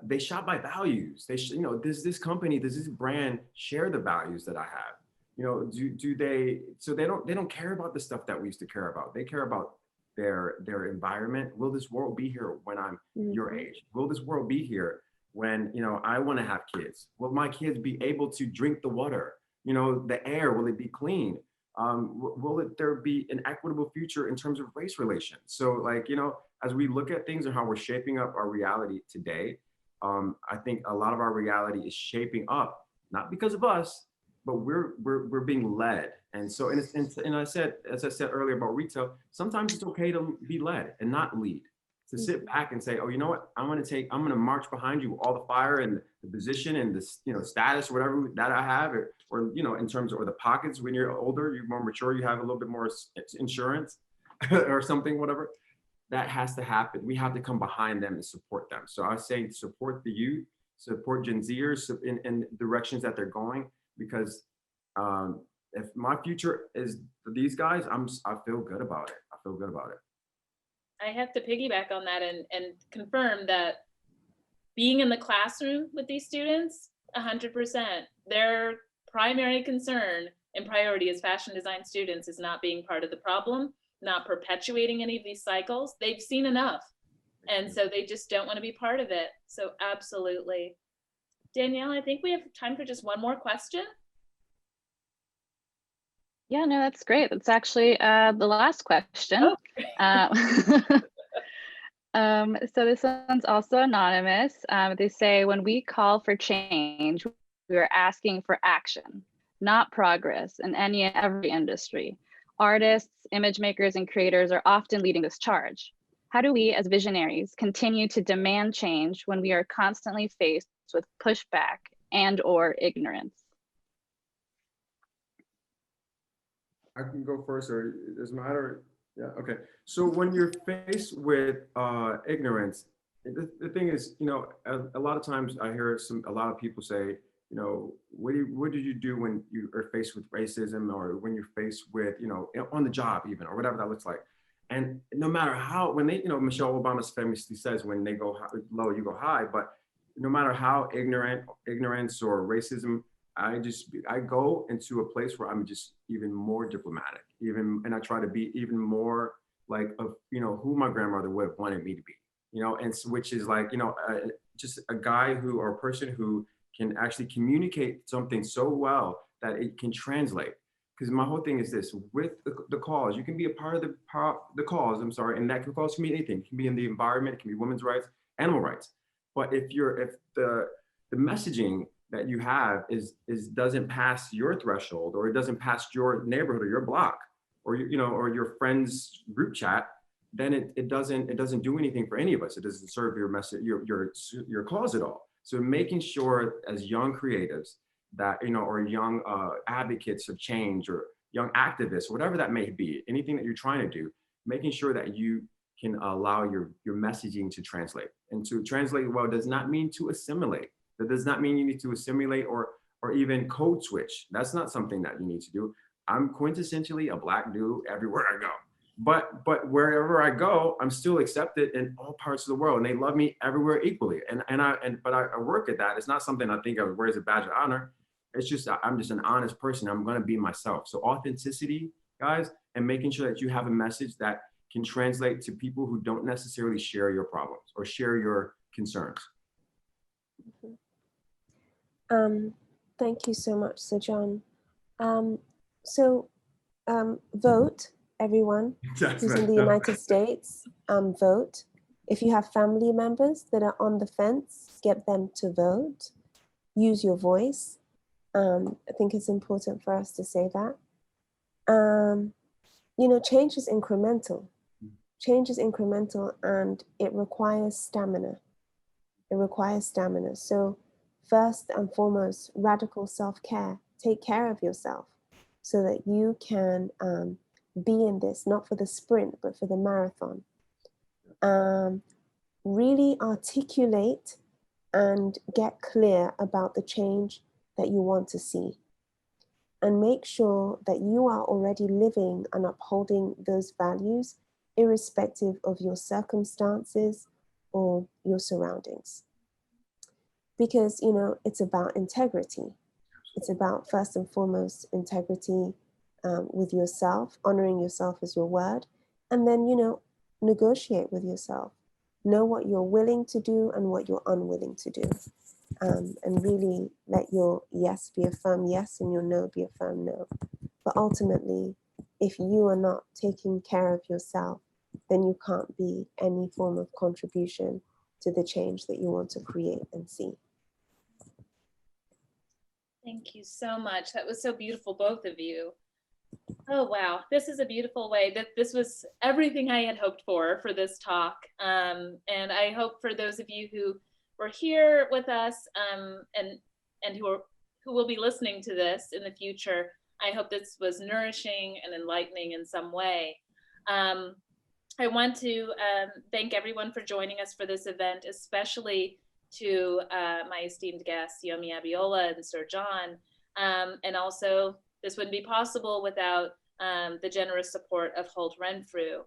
they shop by values. You know, does this company, does this brand share the values that I have? You know, do they? So they don't care about the stuff that we used to care about. They care about their environment. Will this world be here when I'm your age? Will this world be here when, you know, I want to have kids? Will my kids be able to drink the water? You know, the air, will it be clean? There be an equitable future in terms of race relations? So like, you know, as we look at things and how we're shaping up our reality today, I think a lot of our reality is shaping up, not because of us, but we're being led. And so, and I said, as I said earlier about retail, sometimes it's okay to be led and not lead. To sit back and say, oh, you know what, I'm gonna march behind you, all the fire and the position and this, you know, status, whatever that I have, or you know, in terms of, or the pockets. When you're older, you're more mature, you have a little bit more insurance or something, whatever. That has to happen. We have to come behind them and support them. So I was saying, support the youth, support Gen Zers in directions that they're going, because if my future is for these guys, I feel good about it. I feel good about it. I have to piggyback on that and confirm that being in the classroom with these students, 100%, their primary concern and priority as fashion design students is not being part of the problem, not perpetuating any of these cycles. They've seen enough. And so they just don't want to be part of it. So absolutely. Danielle, I think we have time for just one more question. Yeah, no, that's great. That's actually the last question. Oh. So this one's also anonymous. They say, when we call for change, we are asking for action, not progress in any and every industry. Artists, image makers, and creators are often leading this charge. How do we as visionaries continue to demand change when we are constantly faced with pushback and/or ignorance? I can go first, or it doesn't matter. Yeah, okay. So when you're faced with ignorance, the thing is, you know, a lot of times I hear a lot of people say, you know, what did you do when you are faced with racism, or when you're faced with, you know, on the job even, or whatever that looks like. And no matter how, when they, you know, Michelle Obama famously says, when they go low, you go high. But no matter how ignorance or racism, I go into a place where I'm just even more diplomatic, and I try to be even more like, you know, who my grandmother would have wanted me to be, you know, and which is like, you know, just a guy or a person who can actually communicate something so well that it can translate. because my whole thing is this: with the cause, you can be a part of the cause. I'm sorry, and that cause can be anything. It can be in the environment. It can be women's rights, animal rights. But if the messaging that you have is doesn't pass your threshold, or it doesn't pass your neighborhood or your block, or or your friend's group chat, then it doesn't do anything for any of us. It doesn't serve your message, your cause at all. So making sure as young creatives that, or young advocates of change, or young activists, whatever that may be, anything that you're trying to do, making sure that you can allow your messaging to translate. And to translate well does not mean to assimilate. That does not mean you need to assimilate or even code switch. That's not something that you need to do. I'm quintessentially a Black dude everywhere I go. But wherever I go, I'm still accepted in all parts of the world, and they love me everywhere equally. But I work at that. It's not something I think of where as a badge of honor. It's just, I'm just an honest person. I'm going to be myself. So authenticity, guys, and making sure that you have a message that can translate to people who don't necessarily share your problems or share your concerns. Thank you so much, Sir John. Vote, everyone who's in the United States, vote. If you have family members that are on the fence, get them to vote. Use your voice. I think it's important for us to say that. Change is incremental. Change is incremental, and it requires stamina. It requires stamina. So first and foremost, radical self-care. Take care of yourself so that you can be in this, not for the sprint, but for the marathon. Really articulate and get clear about the change that you want to see. And make sure that you are already living and upholding those values, irrespective of your circumstances or your surroundings. Because, it's about integrity. It's about, first and foremost, integrity with yourself, honoring yourself as your word, and then, negotiate with yourself. Know what you're willing to do and what you're unwilling to do. And really let your yes be a firm yes and your no be a firm no. But ultimately, if you are not taking care of yourself, then you can't be any form of contribution to the change that you want to create and see. Thank you so much. That was so beautiful, both of you. Oh, wow. This is a beautiful way. This was everything I had hoped for this talk. And I hope for those of you who were here with us and who will be listening to this in the future, I hope this was nourishing and enlightening in some way. I want to thank everyone for joining us for this event, especially to my esteemed guests, Yomi Abiola and Sir John. And also, this wouldn't be possible without the generous support of Holt Renfrew.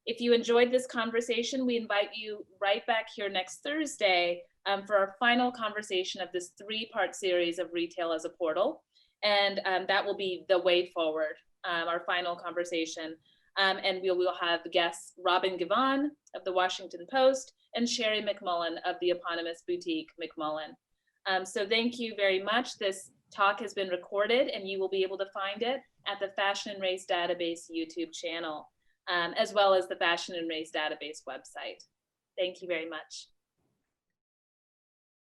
If you enjoyed this conversation, we invite you right back here next Thursday for our final conversation of this 3-part series of Retail as a Portal. And that will be the way forward, our final conversation. And we will have guests Robin Givon of the Washington Post and Sherry McMullen of the eponymous boutique McMullen. So thank you very much. This talk has been recorded and you will be able to find it at the Fashion and Race Database YouTube channel, as well as the Fashion and Race Database website. Thank you very much.